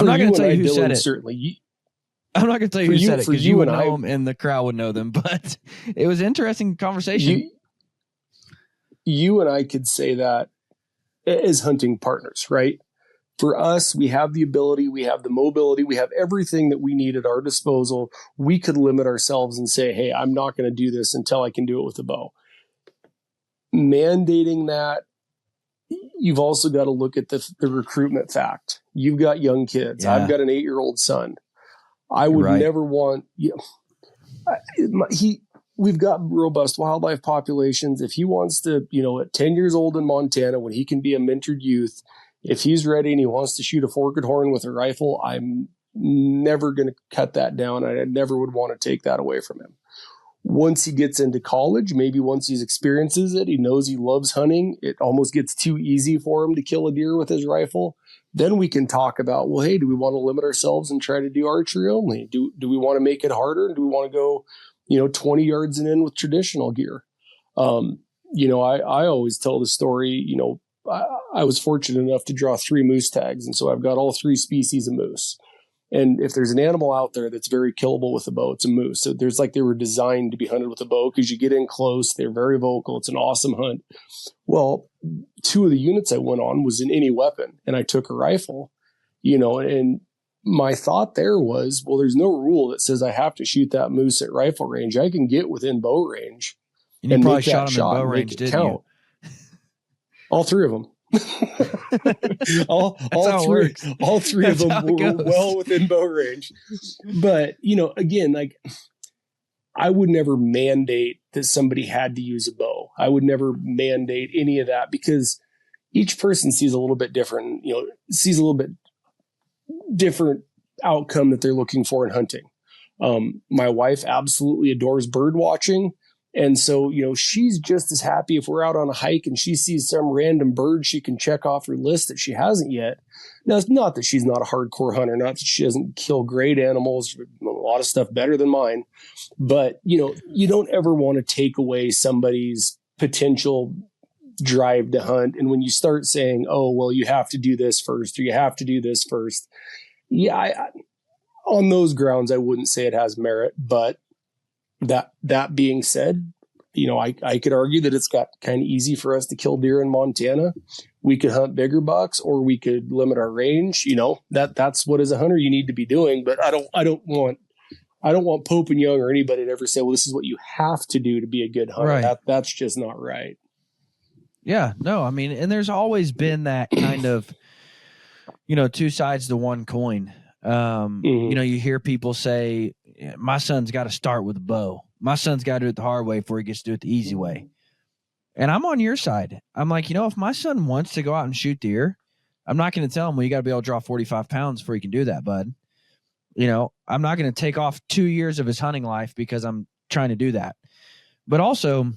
not going to tell you who said it. Certainly. I'm not going to tell you who said it, because you would know them and the crowd would know them. But it was an interesting conversation. You and I could say that as hunting partners, right? For us, we have the ability, we have the mobility, we have everything that we need at our disposal. We could limit ourselves and say, hey, I'm not going to do this until I can do it with a bow. Mandating that, you've also got to look at the recruitment fact. You've got young kids. I've got an 8-year-old son. I would never want, we've got robust wildlife populations. If he wants to, at 10 years old in Montana, when he can be a mentored youth, if he's ready and he wants to shoot a forked horn with a rifle, I'm never going to cut that down. I never would want to take that away from him. Once he gets into college, maybe once he experiences it, he knows he loves hunting. It almost gets too easy for him to kill a deer with his rifle. Then we can talk about, well, hey, do we want to limit ourselves and try to do archery only? Do we want to make it harder? Do we want to go, 20 yards and in with traditional gear? I always tell the story, I was fortunate enough to draw 3 moose tags. And so I've got all 3 species of moose. And if there's an animal out there that's very killable with a bow, it's a moose. So there's like they were designed to be hunted with a bow because you get in close, they're very vocal. It's an awesome hunt. Well, 2 of the units I went on was in any weapon, and I took a rifle, and my thought there was, well, there's no rule that says I have to shoot that moose at rifle range. I can get within bow range And you probably shot him in bow range, didn't you? All 3 of them. all three of them were well within bow range. But, again, like, I would never mandate that somebody had to use a bow. I would never mandate any of that because each person sees a little bit different, sees a little bit different outcome that they're looking for in hunting. My wife absolutely adores bird watching. And so, she's just as happy if we're out on a hike and she sees some random bird she can check off her list that she hasn't yet. Now, it's not that she's not a hardcore hunter, not that she doesn't kill great animals, a lot of stuff better than mine. But, you don't ever want to take away somebody's potential drive to hunt. And when you start saying, oh, well, you have to do this first, or you have to do this first. Yeah, on those grounds, I wouldn't say it has merit, but that being said, I could argue that it's got kind of easy for us to kill deer in Montana. We could hunt bigger bucks, or we could limit our range. That's what as a hunter you need to be doing. But I don't want Pope and Young or anybody to ever say, well, this is what you have to do to be a good hunter. Right. That's just not right. Yeah, no, I mean, and there's always been that kind of, 2 sides to one coin. You hear people say, my son's got to start with a bow. My son's got to do it the hard way before he gets to do it the easy way. And I'm on your side. I'm like, if my son wants to go out and shoot deer, I'm not going to tell him, well, you got to be able to draw 45 pounds before you can do that, bud. I'm not going to take off 2 years of his hunting life because I'm trying to do that. But also,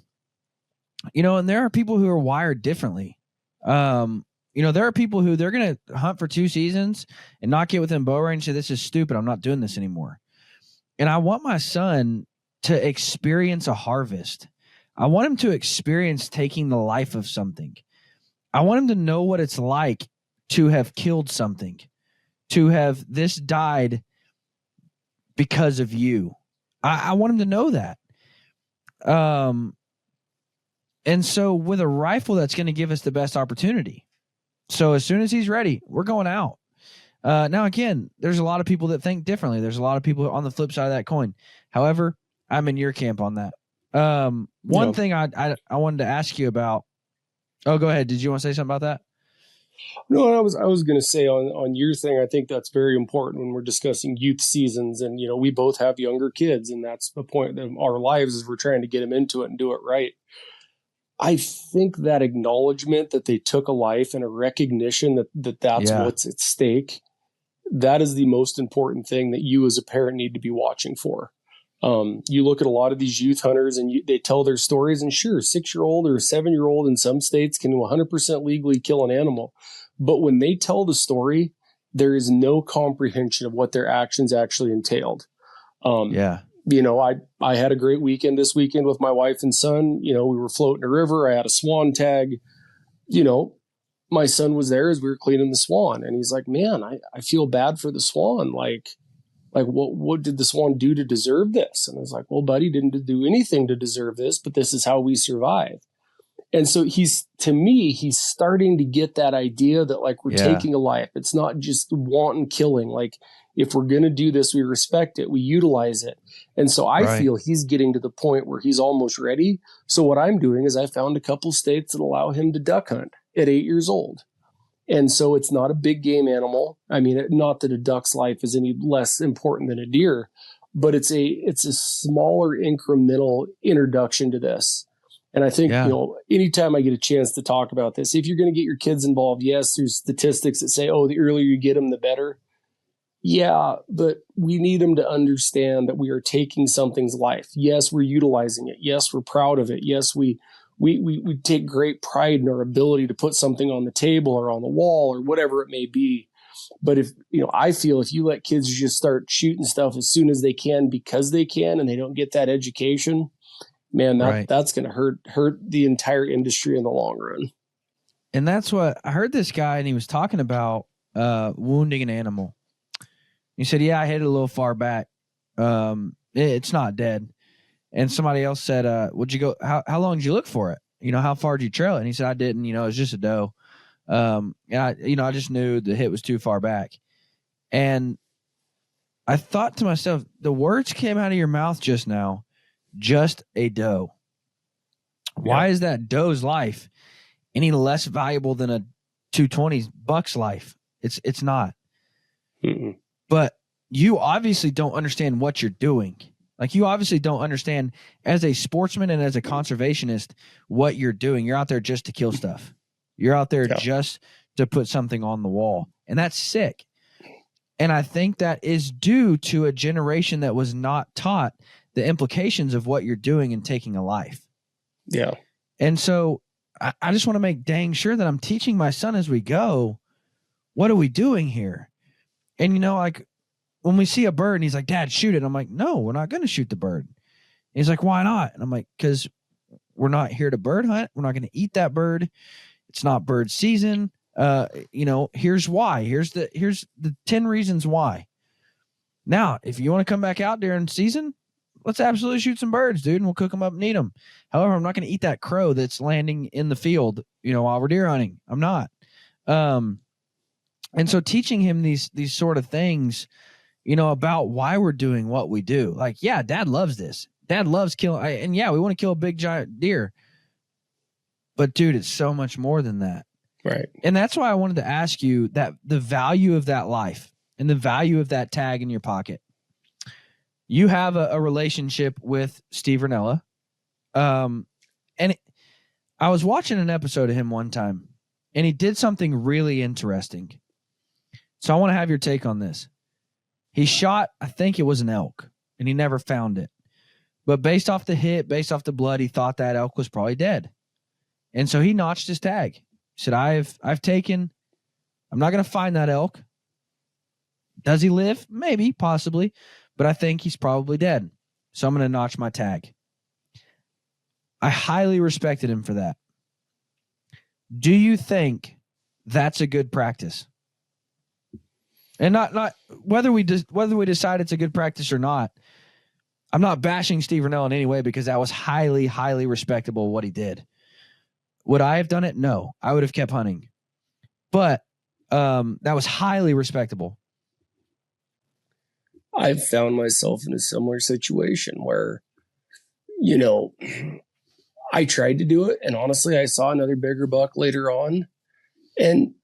and there are people who are wired differently. There are people who they're going to hunt for 2 seasons and not get within bow range and say, this is stupid. I'm not doing this anymore. And I want my son to experience a harvest. I want him to experience taking the life of something. I want him to know what it's like to have killed something, to have this died because of you. I want him to know that. And so with a rifle, that's going to give us the best opportunity. So as soon as he's ready, we're going out. Now, again, there's a lot of people that think differently. There's a lot of people on the flip side of that coin. However, I'm in your camp on that. One thing I wanted to ask you about. Oh, go ahead. Did you want to say something about that? No, I was going to say on your thing, I think that's very important when we're discussing youth seasons. And, we both have younger kids, and that's the point of our lives is we're trying to get them into it and do it right. I think that acknowledgement that they took a life and a recognition that's what's at stake, that is the most important thing that you as a parent need to be watching for. You look at a lot of these youth hunters and they tell their stories, and sure, 6-year-old or 7-year-old in some states can 100% legally kill an animal. But when they tell the story, there is no comprehension of what their actions actually entailed. I had a great weekend this weekend with my wife and son. We were floating a river. I had a swan tag. My son was there as we were cleaning the swan, and he's like, man, I feel bad for the swan. Like what did the swan do to deserve this? And I was like, well, buddy, didn't do anything to deserve this, but this is how we survive. And so he's starting to get that idea that like we're taking a life. It's not just wanton killing. Like if we're going to do this, we respect it, we utilize it. And so I feel he's getting to the point where he's almost ready. So what I'm doing is I found a couple states that allow him to duck hunt at 8 years old. And so it's not a big game animal. I mean, not that a duck's life is any less important than a deer, but it's a smaller incremental introduction to this. And I think, anytime I get a chance to talk about this, if you're going to get your kids involved, yes, there's statistics that say, oh, the earlier you get them, the better. Yeah, but we need them to understand that we are taking something's life. Yes, we're utilizing it. Yes, we're proud of it. Yes, we take great pride in our ability to put something on the table or on the wall or whatever it may be. But I feel if you let kids just start shooting stuff as soon as they can because they can and they don't get that education, man, that's going to hurt the entire industry in the long run. And that's what I heard this guy, and he was talking about wounding an animal. He said, yeah, I hit it a little far back. It's not dead. And somebody else said, would you go, how long did you look for it? How far did you trail it? And he said, I didn't, it was just a doe. And I just knew the hit was too far back. And I thought to myself, the words came out of your mouth just now, just a doe. Why is that doe's life any less valuable than a 220 buck's life? It's not. Mm-mm. But you obviously don't understand what you're doing. Like, you obviously don't understand, as a sportsman and as a conservationist, what you're doing. You're out there just to kill stuff. You're out there just to put something on the wall. And that's sick. And I think that is due to a generation that was not taught the implications of what you're doing and taking a life. Yeah. And so I just want to make dang sure that I'm teaching my son as we go, what are we doing here? And, like, when we see a bird and he's like, Dad, shoot it. I'm like, no, we're not going to shoot the bird. And he's like, why not? And I'm like, because we're not here to bird hunt. We're not going to eat that bird. It's not bird season. Here's why. Here's the 10 reasons why. Now, if you want to come back out during season, let's absolutely shoot some birds, dude, and we'll cook them up and eat them. However, I'm not going to eat that crow that's landing in the field, while we're deer hunting. I'm not. And so teaching him these sort of things, about why we're doing what we do. Like, yeah, Dad loves this. Dad loves killing. And yeah, we want to kill a big giant deer. But dude, it's so much more than that. Right. And that's why I wanted to ask you that the value of that life and the value of that tag in your pocket. You have a relationship with Steve Ranella. I was watching an episode of him one time, and he did something really interesting. So I want to have your take on this. He shot, I think it was an elk, and he never found it. But based off the hit, based off the blood, he thought that elk was probably dead. And so he notched his tag. He said, I'm not going to find that elk. Does he live? Maybe, possibly. But I think he's probably dead. So I'm going to notch my tag. I highly respected him for that. Do you think that's a good practice? And not whether we decide it's a good practice or not. I'm not bashing Steve Ranella in any way, because that was highly, highly respectable what he did. Would I have done it? No, I would have kept hunting. But that was highly respectable. I've found myself in a similar situation where, I tried to do it, and honestly, I saw another bigger buck later on, and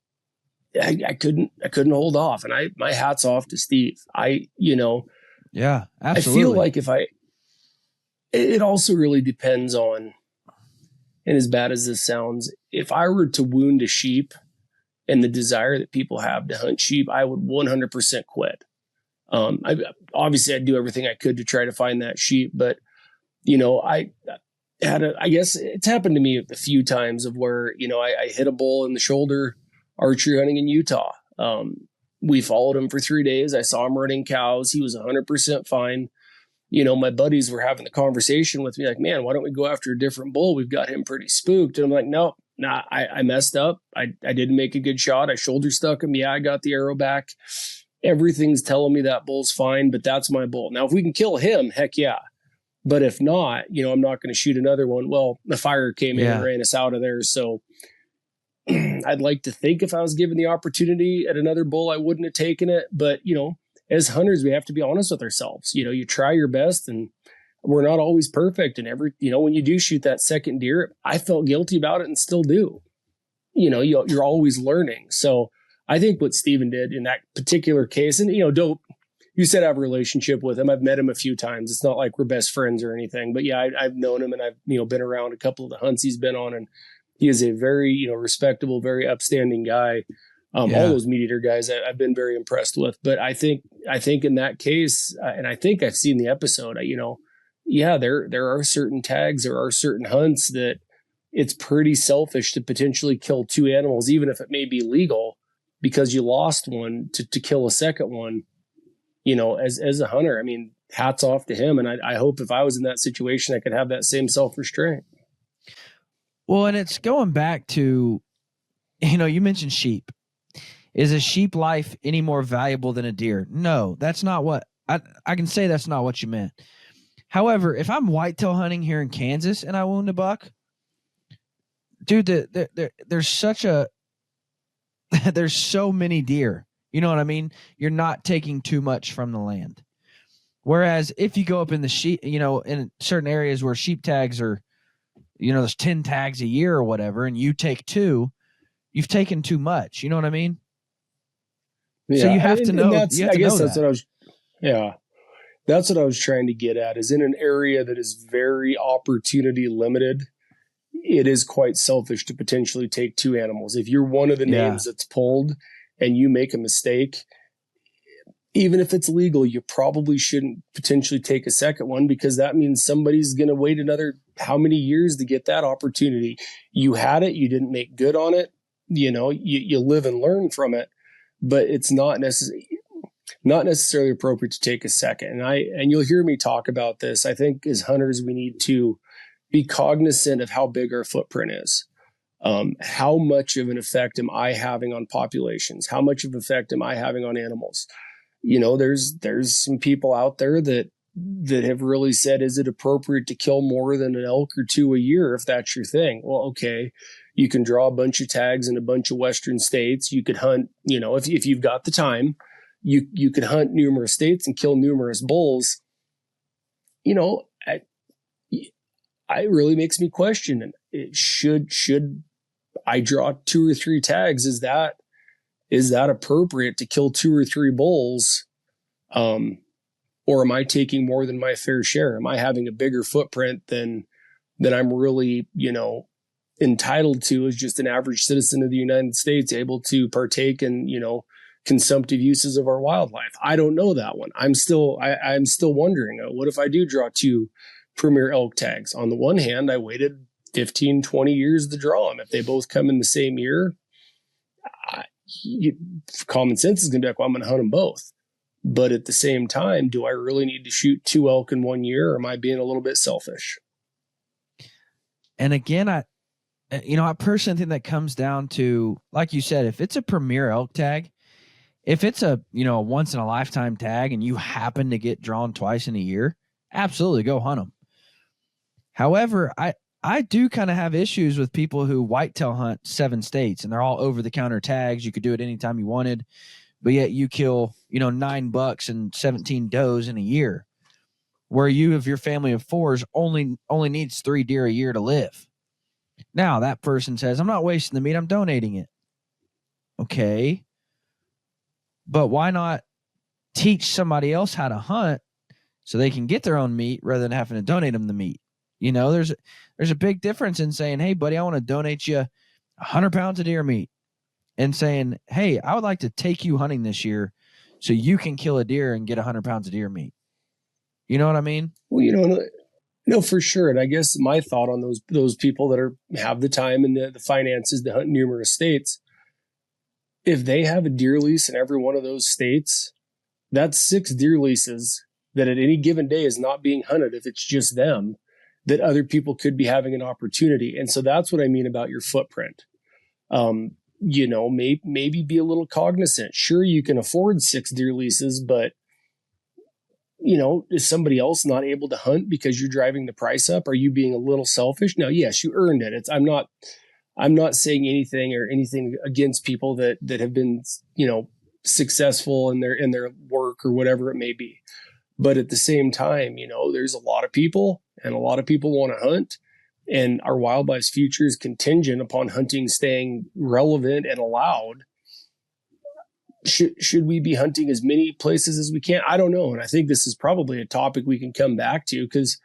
I couldn't hold off. And my hat's off to Steve. Yeah, absolutely. I feel like it also really depends on, and as bad as this sounds, if I were to wound a sheep and the desire that people have to hunt sheep, I would 100% quit. Obviously I'd do everything I could to try to find that sheep, but I guess it's happened to me a few times of where, I hit a bull in the shoulder archery hunting in Utah. We followed him for 3 days. I saw him running cows. He was 100% fine. My buddies were having the conversation with me like, man, why don't we go after a different bull? We've got him pretty spooked. And I'm like, no, I messed up. I didn't make a good shot. I shoulder stuck him. Yeah, I got the arrow back. Everything's telling me that bull's fine, but that's my bull. Now, if we can kill him, heck yeah. But if not, I'm not going to shoot another one. Well, the fire came in and ran us out of there. So I'd like to think if I was given the opportunity at another bull, I wouldn't have taken it. But, as hunters, we have to be honest with ourselves. You try your best, and we're not always perfect. And when you do shoot that second deer, I felt guilty about it and still do. You're always learning. So I think what Steven did in that particular case, and, you said I have a relationship with him. I've met him a few times. It's not like we're best friends or anything, but yeah, I've known him, and I've, been around a couple of the hunts he's been on, and he is a very, respectable, very upstanding guy. All those meat eater guys I've been very impressed with, but I think in that case, and I think I've seen the episode, there are certain tags, there are certain hunts that it's pretty selfish to potentially kill two animals, even if it may be legal, because you lost one to kill a second one. As a hunter, I mean, hats off to him. And I hope if I was in that situation, I could have that same self-restraint. Well, and it's going back to, you mentioned sheep. Is a sheep life any more valuable than a deer? No, that's not what I can say. That's not what you meant. However, if I'm whitetail hunting here in Kansas and I wound a buck, dude, there's such a there's so many deer. You know what I mean? You're not taking too much from the land. Whereas if you go up in the sheep, in certain areas where sheep tags are, there's 10 tags a year or whatever, and you take 2, you've taken too much. You know what I mean? Yeah, so you have to know. That's, you have I to guess know that's that. what I was. Yeah, that's what I was trying to get at. Is in an area that is very opportunity limited, it is quite selfish to potentially take 2 animals. If you're one of the names that's pulled and you make a mistake, even if it's legal, you probably shouldn't potentially take a second one, because that means somebody's going to wait another how many years to get that opportunity. You had it, you didn't make good on it. You live and learn from it, but it's not necessarily appropriate to take a second. And you'll hear me talk about this. I think as hunters, we need to be cognizant of how big our footprint is. How much of an effect am I having on populations? How much of an effect am I having on animals? There's some people out there that have really said, is it appropriate to kill more than an elk or 2 a year if that's your thing? Well, okay, you can draw a bunch of tags in a bunch of Western states. You could hunt, if you've got the time, you could hunt numerous states and kill numerous bulls. It really makes me question, should I draw 2 or 3 tags? Is that appropriate to kill 2 or 3 bulls? Or am I taking more than my fair share? Am I having a bigger footprint than I'm really, entitled to as just an average citizen of the United States, able to partake in, consumptive uses of our wildlife? I don't know that one. I'm still wondering, what if I do draw 2 premier elk tags? On the one hand, I waited 15, 20 years to draw them. If they both come in the same year, common sense is going to be like, well, I'm going to hunt them both. But at the same time, do I really need to shoot 2 elk in 1 year, or am I being a little bit selfish? And again, I personally think that comes down to, like you said, if it's a premier elk tag, if it's a once in a lifetime tag and you happen to get drawn twice in a year, absolutely go hunt them. However, I do kind of have issues with people who whitetail hunt 7 states and they're all over the counter tags. You could do it anytime you wanted, but yet you kill, 9 bucks and 17 does in a year, where you, if your family of 4s only needs 3 deer a year to live. Now that person says, I'm not wasting the meat, I'm donating it. Okay. But why not teach somebody else how to hunt so they can get their own meat rather than having to donate them the meat? There's a big difference in saying, hey, buddy, I want to donate you 100 pounds of deer meat, and saying, hey, I would like to take you hunting this year so you can kill a deer and get 100 pounds of deer meat. You know what I mean? Well, no, for sure. And I guess my thought on those people that have the time and the finances to hunt numerous states, if they have a deer lease in every one of those states, that's 6 deer leases that at any given day is not being hunted if it's just them, that other people could be having an opportunity. And so that's what I mean about your footprint. Maybe be a little cognizant. Sure, you can afford 6 deer leases, but is somebody else not able to hunt because you're driving the price up? Are you being a little selfish? Now, yes, you earned it. I'm not saying anything against people that have been, successful in their work or whatever it may be. But at the same time, there's a lot of people, and a lot of people want to hunt, and our wildlife's future is contingent upon hunting staying relevant and allowed. Should we be hunting as many places as we can? I don't know. And I think this is probably a topic we can come back to, because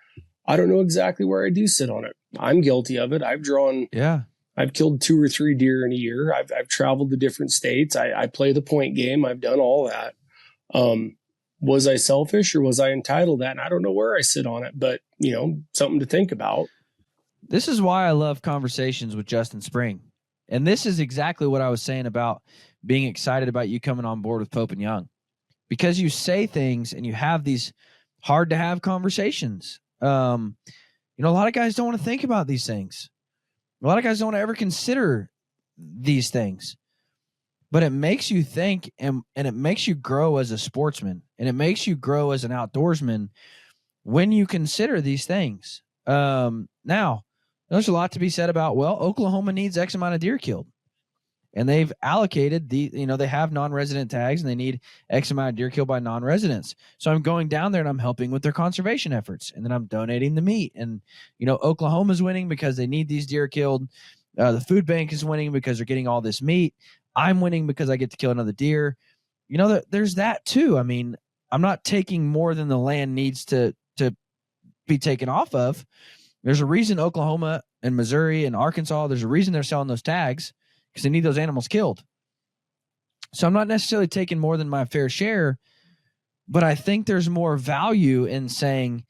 I don't know exactly where I do sit on it. I'm guilty of it. I've killed 2 or 3 deer in a year. I've traveled to different states. I play the point game. I've done all that. Was I selfish or was I entitled to that? And I don't know where I sit on it, but something to think about. This is why I love conversations with Justin Spring. And this is exactly what I was saying about being excited about you coming on board with Pope and Young, because you say things and you have these hard to have conversations. A lot of guys don't want to think about these things. A lot of guys don't ever consider these things. but it makes you think, and it makes you grow as a sportsman, and it makes you grow as an outdoorsman when you consider these things. Now, there's a lot to be said about, well, Oklahoma needs X amount of deer killed. And they've allocated they have non-resident tags and they need X amount of deer killed by non-residents. So I'm going down there and I'm helping with their conservation efforts. And then I'm donating the meat. And, Oklahoma's winning because they need these deer killed. The food bank is winning because they're getting all this meat. I'm winning because I get to kill another deer. There's that too. I mean, I'm not taking more than the land needs to be taken off of. There's a reason Oklahoma and Missouri and Arkansas, there's a reason they're selling those tags, because they need those animals killed. So I'm not necessarily taking more than my fair share, but I think there's more value in saying,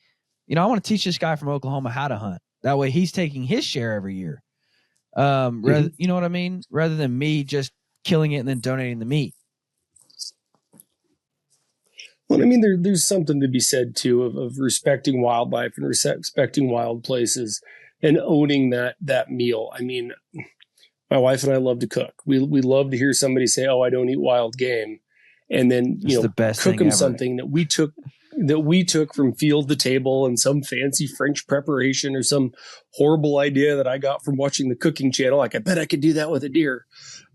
I want to teach this guy from Oklahoma how to hunt. That way he's taking his share every year. Rather, you know what I mean? Rather than me just killing it and then donating the meat. Well, I mean, there's something to be said too of respecting wildlife and respecting wild places and owning that meal. I mean, my wife and I love to cook. We love to hear somebody say, "Oh, I don't eat wild game," and then the best cook them ever. something that we took from field to table and some fancy French preparation or some horrible idea that I got from watching the cooking channel. Like, I bet I could do that with a deer.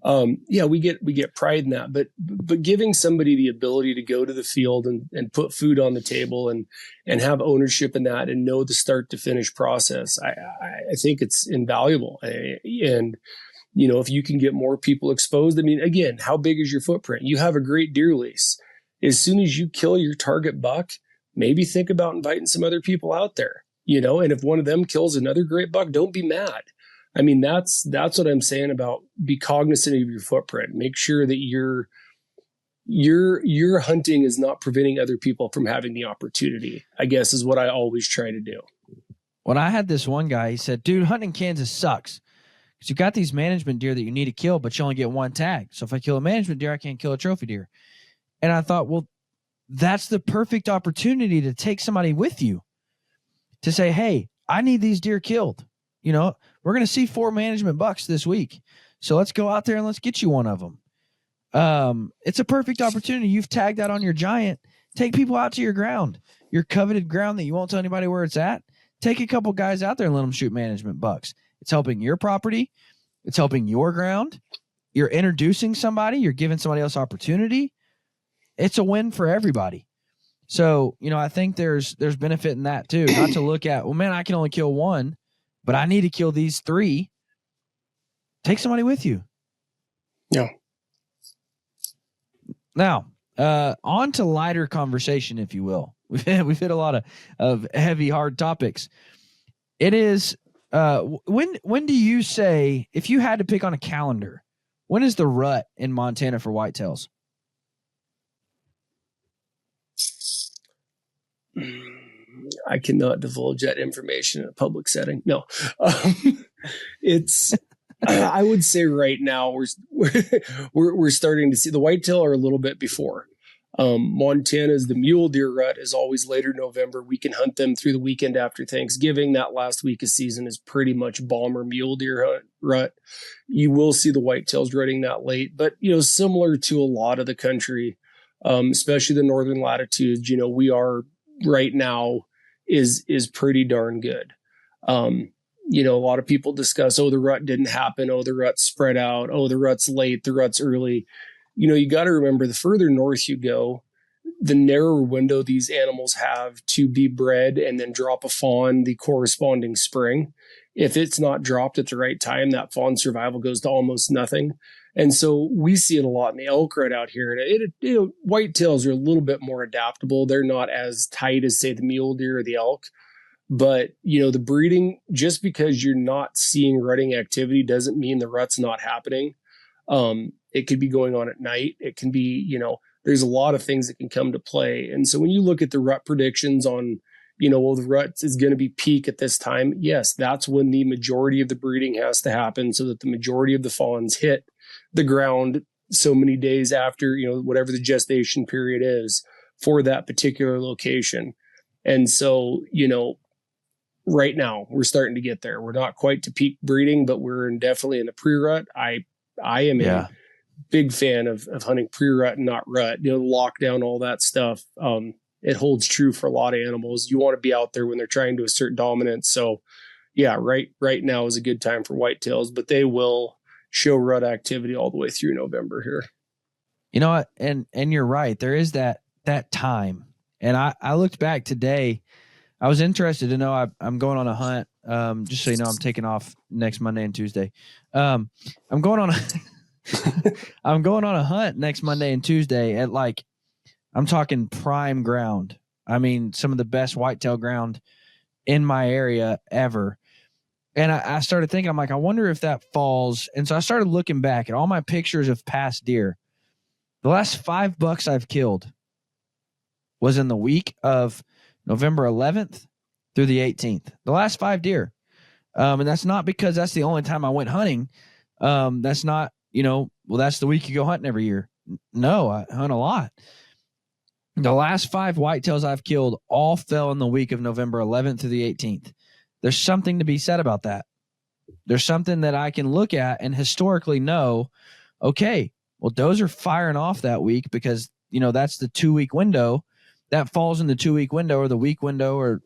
We get pride in that, but giving somebody the ability to go to the field and put food on the table and have ownership in that and know the start to finish process, I think it's invaluable. And if you can get more people exposed, I mean, again, how big is your footprint? You have a great deer lease. As soon as you kill your target buck, maybe think about inviting some other people out there, and if one of them kills another great buck, don't be mad. I mean, that's what I'm saying about be cognizant of your footprint. Make sure that your hunting is not preventing other people from having the opportunity, I guess, is what I always try to do. When I had this one guy, he said, "Dude, hunting in Kansas sucks. Because you got these management deer that you need to kill, but you only get one tag. So if I kill a management deer, I can't kill a trophy deer." And I thought, well, that's the perfect opportunity to take somebody with you to say, "Hey, I need these deer killed. We're going to see 4 management bucks this week. So let's go out there and let's get you one of them." It's a perfect opportunity. You've tagged that on your giant. Take people out to your ground, your coveted ground that you won't tell anybody where it's at. Take a couple guys out there and let them shoot management bucks. It's helping your property. It's helping your ground. You're introducing somebody. You're giving somebody else opportunity. It's a win for everybody. So, I think there's benefit in that too. Not to look at, well, man, I can only kill one, but I need to kill these 3. Take somebody with you. Yeah. Now, on to lighter conversation, if you will. We've hit a lot of heavy, hard topics. It is, when do you say, if you had to pick on a calendar, when is the rut in Montana for whitetails? I cannot divulge that information in a public setting. No, it's. I would say right now we're starting to see the whitetail are a little bit before. Montana's the mule deer rut is always later November. We can hunt them through the weekend after Thanksgiving. That last week of season is pretty much bomber mule deer rut. You will see the whitetails rutting that late, but similar to a lot of the country, especially the northern latitudes, we are right now is pretty darn good. A lot of people discuss, oh, the rut didn't happen. Oh, the rut's spread out. Oh, the rut's late. The rut's early. You got to remember, the further north you go, the narrower window these animals have to be bred and then drop a fawn the corresponding spring. If it's not dropped at the right time, that fawn survival goes to almost nothing. And so we see it a lot in the elk rut out here. And whitetails are a little bit more adaptable. They're not as tight as, say, the mule deer or the elk. But, the breeding, just because you're not seeing rutting activity doesn't mean the rut's not happening. It could be going on at night. It can be, there's a lot of things that can come to play. And so when you look at the rut predictions on, well, the rut is going to be peak at this time. Yes, that's when the majority of the breeding has to happen so that the majority of the fawns hit the ground so many days after, whatever the gestation period is for that particular location. And so, right now we're starting to get there. We're not quite to peak breeding, but we're definitely in the pre-rut. I am in big fan of hunting pre-rut and not rut, lockdown, all that stuff. It holds true for a lot of animals. You want to be out there when they're trying to assert dominance. So yeah, right now is a good time for whitetails, but they will show rut activity all the way through November here. You know what? And you're right. There is that time. And I looked back today. I was interested to know I'm going on a hunt. Just so you know, I'm taking off next Monday and Tuesday. I'm going on a hunt next Monday and Tuesday at, like, I'm talking prime ground. I mean, some of the best whitetail ground in my area ever. And I started thinking, I'm like, I wonder if that falls. And so I started looking back at all my pictures of past deer. The last 5 bucks I've killed was in the week of November 11th through the 18th. The last 5 deer. And that's not because that's the only time I went hunting. That's not, that's the week you go hunting every year. No, I hunt a lot. The last 5 whitetails I've killed all fell in the week of November 11th through the 18th. There's something to be said about that. There's something that I can look at and historically know, okay, well, those are firing off that week because, that's the 2-week window. That falls in the 2-week window or the week window or,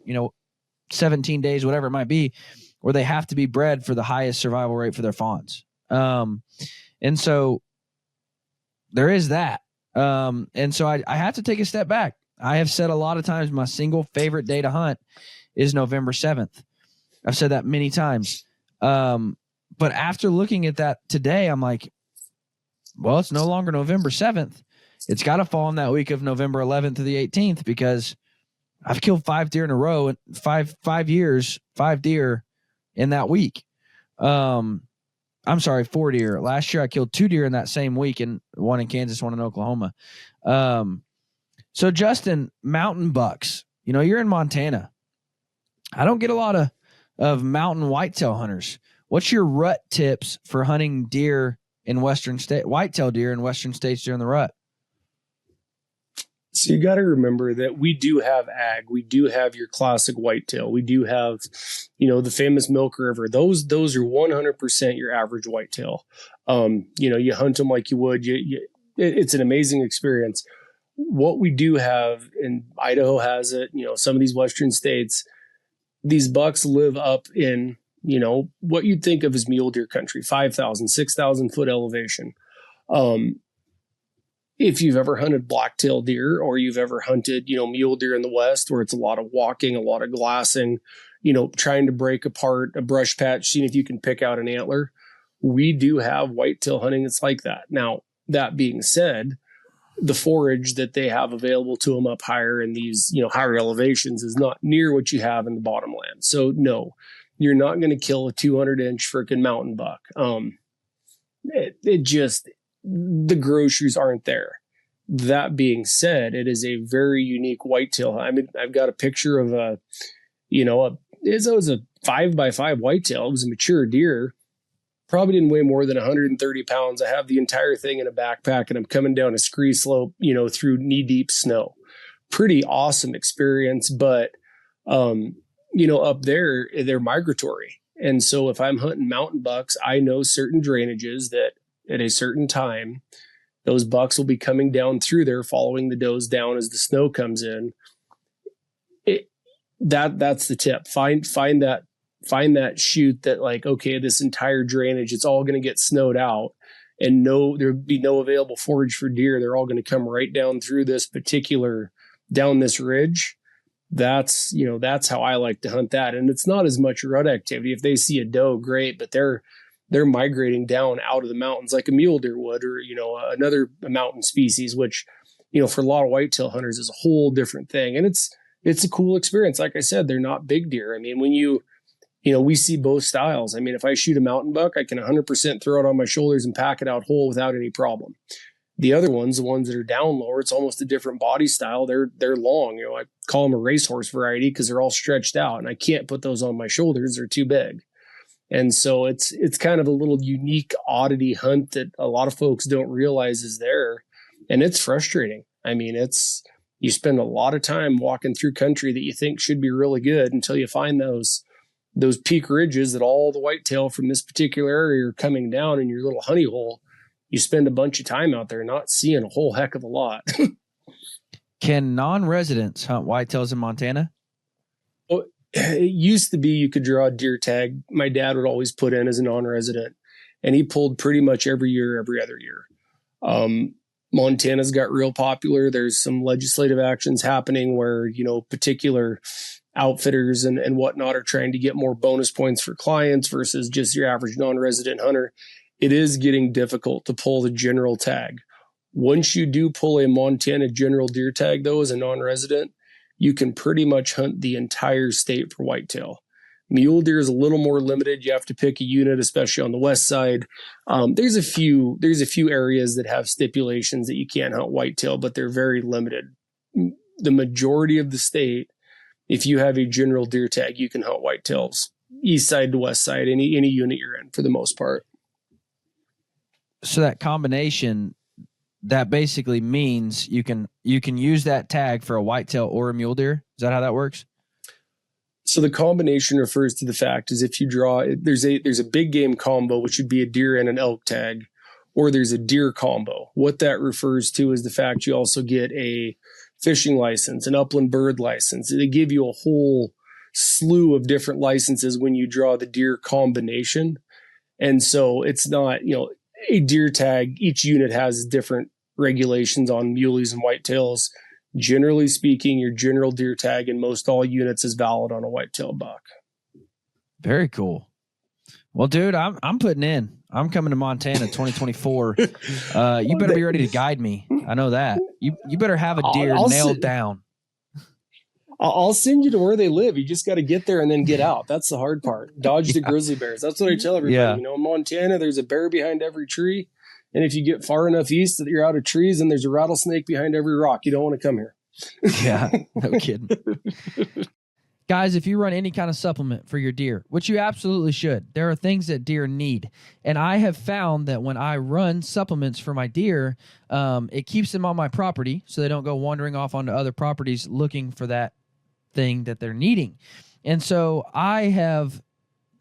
17 days, whatever it might be, where they have to be bred for the highest survival rate for their fawns. And so there is that. And so I have to take a step back. I have said a lot of times my single favorite day to hunt is November 7th. I've said that many times. But after looking at that today, I'm like, well, it's no longer November 7th. It's got to fall in that week of November 11th to the 18th because I've killed 5 deer in a row in 5 years, 5 deer in that week. I'm sorry, 4 deer. Last year I killed 2 deer in that same week, and one in Kansas, one in Oklahoma. So Justin, mountain bucks, you're in Montana. I don't get a lot of mountain whitetail hunters. What's your rut tips for hunting deer in whitetail deer in Western states during the rut? So you got to remember that we do have ag. We do have your classic whitetail. We do have, the famous Milk River. Those are 100% your average whitetail. You hunt them like you would. It's an amazing experience. What we do have, and Idaho has it, some of these Western states, these bucks live up in, what you'd think of as mule deer country, 5,000, 6,000 foot elevation. If you've ever hunted blacktail deer or you've ever hunted, mule deer in the West, where it's a lot of walking, a lot of glassing, trying to break apart a brush patch, seeing if you can pick out an antler, we do have whitetail hunting that's like that. Now, that being said, the forage that they have available to them up higher in these, higher elevations is not near what you have in the bottomland. So no, you're not going to kill a 200-inch freaking mountain buck. The groceries aren't there. That being said, it is a very unique whitetail. I mean, I've got a picture of it was a 5x5 whitetail. It was a mature deer. Probably didn't weigh more than 130 pounds. I have the entire thing in a backpack and I'm coming down a scree slope, through knee deep snow. Pretty awesome experience. But, up there, they're migratory. And so if I'm hunting mountain bucks, I know certain drainages that at a certain time, those bucks will be coming down through there, following the does down as the snow comes in. That's the tip. Find that chute that, like, okay, this entire drainage, it's all going to get snowed out, and there'll be no available forage for deer. They're all going to come right down through down this ridge. That's how I like to hunt that. And it's not as much rut activity. If they see a doe, great, but they're migrating down out of the mountains like a mule deer would, or, another mountain species, which, for a lot of whitetail hunters is a whole different thing. And it's a cool experience. Like I said, they're not big deer. I mean, when we see both styles. I mean, if I shoot a mountain buck, I can 100% throw it on my shoulders and pack it out whole without any problem. The other ones, the ones that are down lower, it's almost a different body style. They're long. I call them a racehorse variety because they're all stretched out, and I can't put those on my shoulders. They're too big. And so it's kind of a little unique oddity hunt that a lot of folks don't realize is there. And it's frustrating. I mean, you spend a lot of time walking through country that you think should be really good until you find those peak ridges that all the whitetail from this particular area are coming down in your little honey hole. you spend a bunch of time out there not seeing a whole heck of a lot. Can non-residents hunt whitetails in Montana? Well, it used to be you could draw a deer tag. My dad would always put in as a non-resident, and he pulled pretty much every year, every other year. Montana's got real popular. There's some legislative actions happening where, particular outfitters and whatnot are trying to get more bonus points for clients versus just your average non-resident hunter. It is getting difficult to pull the general tag. Once you do pull a Montana general deer tag, though, as a non-resident, you can pretty much hunt the entire state for whitetail. Mule deer is a little more limited. You have to pick a unit, especially on the west side. There's a few areas that have stipulations that you can't hunt whitetail, but they're very limited. The majority of the state, if you have a general deer tag, you can hunt whitetails east side to west side, any unit you're in for the most part. So that combination, that basically means you can use that tag for a whitetail or a mule deer. Is that how that works? So the combination refers to the fact is if you draw, there's a big game combo, which would be a deer and an elk tag, or there's a deer combo. What that refers to is the fact you also get a fishing license, an upland bird license. They give you a whole slew of different licenses when you draw the deer combination. And so it's not, a deer tag, each unit has different regulations on muleys and whitetails. Generally speaking, your general deer tag in most all units is valid on a whitetail buck. Very cool. Well, dude, I'm putting in. I'm coming to Montana 2024. You better be ready to guide me. I know that. You better have a deer nailed down. I'll send you to where they live. You just got to get there and then get out. That's the hard part. Dodge the grizzly bears. That's what I tell everybody. In Montana, there's a bear behind every tree. And if you get far enough east that you're out of trees and there's a rattlesnake behind every rock, you don't want to come here. Yeah, no kidding. Guys, if you run any kind of supplement for your deer, which you absolutely should, there are things that deer need. And I have found that when I run supplements for my deer, it keeps them on my property so they don't go wandering off onto other properties looking for that thing that they're needing. And so I have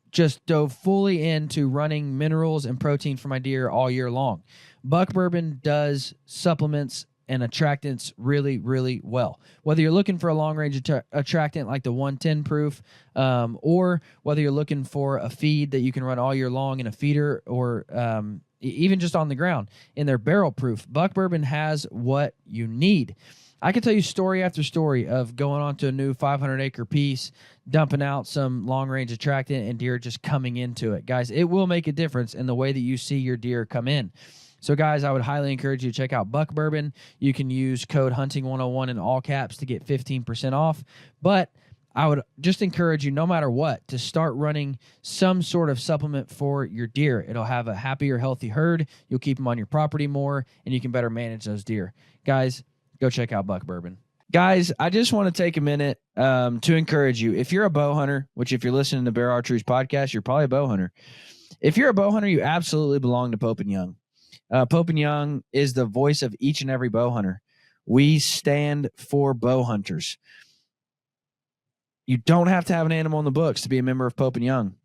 just dove fully into running minerals and protein for my deer all year long. Buck Bourbon does supplements and attractants really, really well. Whether you're looking for a long-range attractant like the 110 proof, or whether you're looking for a feed that you can run all year long in a feeder, or even just on the ground in their barrel proof, Buck Bourbon has what you need. I can tell you story after story of going onto a new 500-acre piece, dumping out some long-range attractant, and deer just coming into it. Guys, it will make a difference in the way that you see your deer come in. So, guys, I would highly encourage you to check out Buck Bourbon. You can use code HUNTING101 in all caps to get 15% off. But I would just encourage you, no matter what, to start running some sort of supplement for your deer. It'll have a happier, healthy herd. You'll keep them on your property more, and you can better manage those deer. Guys, go check out Buck Bourbon. Guys, I just want to take a minute to encourage you. If you're a bow hunter, which if you're listening to Bear Archery's podcast, you're probably a bow hunter. If you're a bow hunter, you absolutely belong to Pope & Young. Pope & Young is the voice of each and every bow hunter. We stand for bow hunters. You don't have to have an animal in the books to be a member of Pope & Young.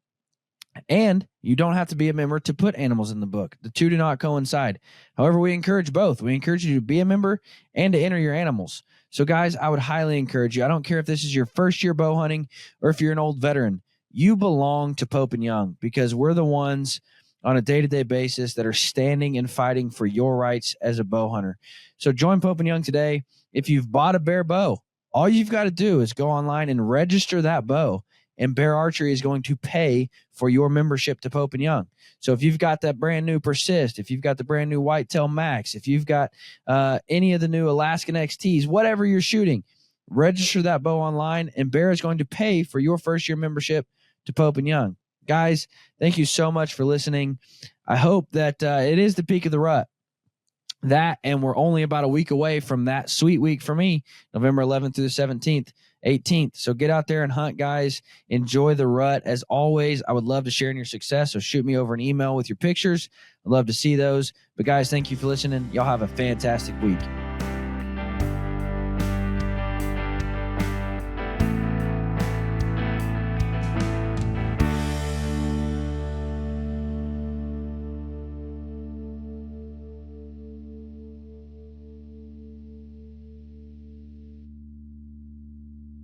And you don't have to be a member to put animals in the book. The two do not coincide. However, we encourage both. We encourage you to be a member and to enter your animals. So, guys, I would highly encourage you. I don't care if this is your first year bow hunting or if you're an old veteran. You belong to Pope & Young because we're the ones on a day-to-day basis that are standing and fighting for your rights as a bow hunter. So join Pope & Young today. If you've bought a Bear bow, all you've got to do is go online and register that bow, and Bear Archery is going to pay for your membership to Pope & Young. So if you've got that brand new Persist, if you've got the brand new Whitetail Max, if you've got any of the new Alaskan XTs, whatever you're shooting, register that bow online, and Bear is going to pay for your first-year membership to Pope & Young. Guys, thank you so much for listening. I hope that it is the peak of the rut. That, and we're only about a week away from that sweet week for me, November 11th through the 17th, 18th. So get out there and hunt, guys. Enjoy the rut. As always, I would love to share in your success, so shoot me over an email with your pictures. I'd love to see those. But, guys, thank you for listening. Y'all have a fantastic week.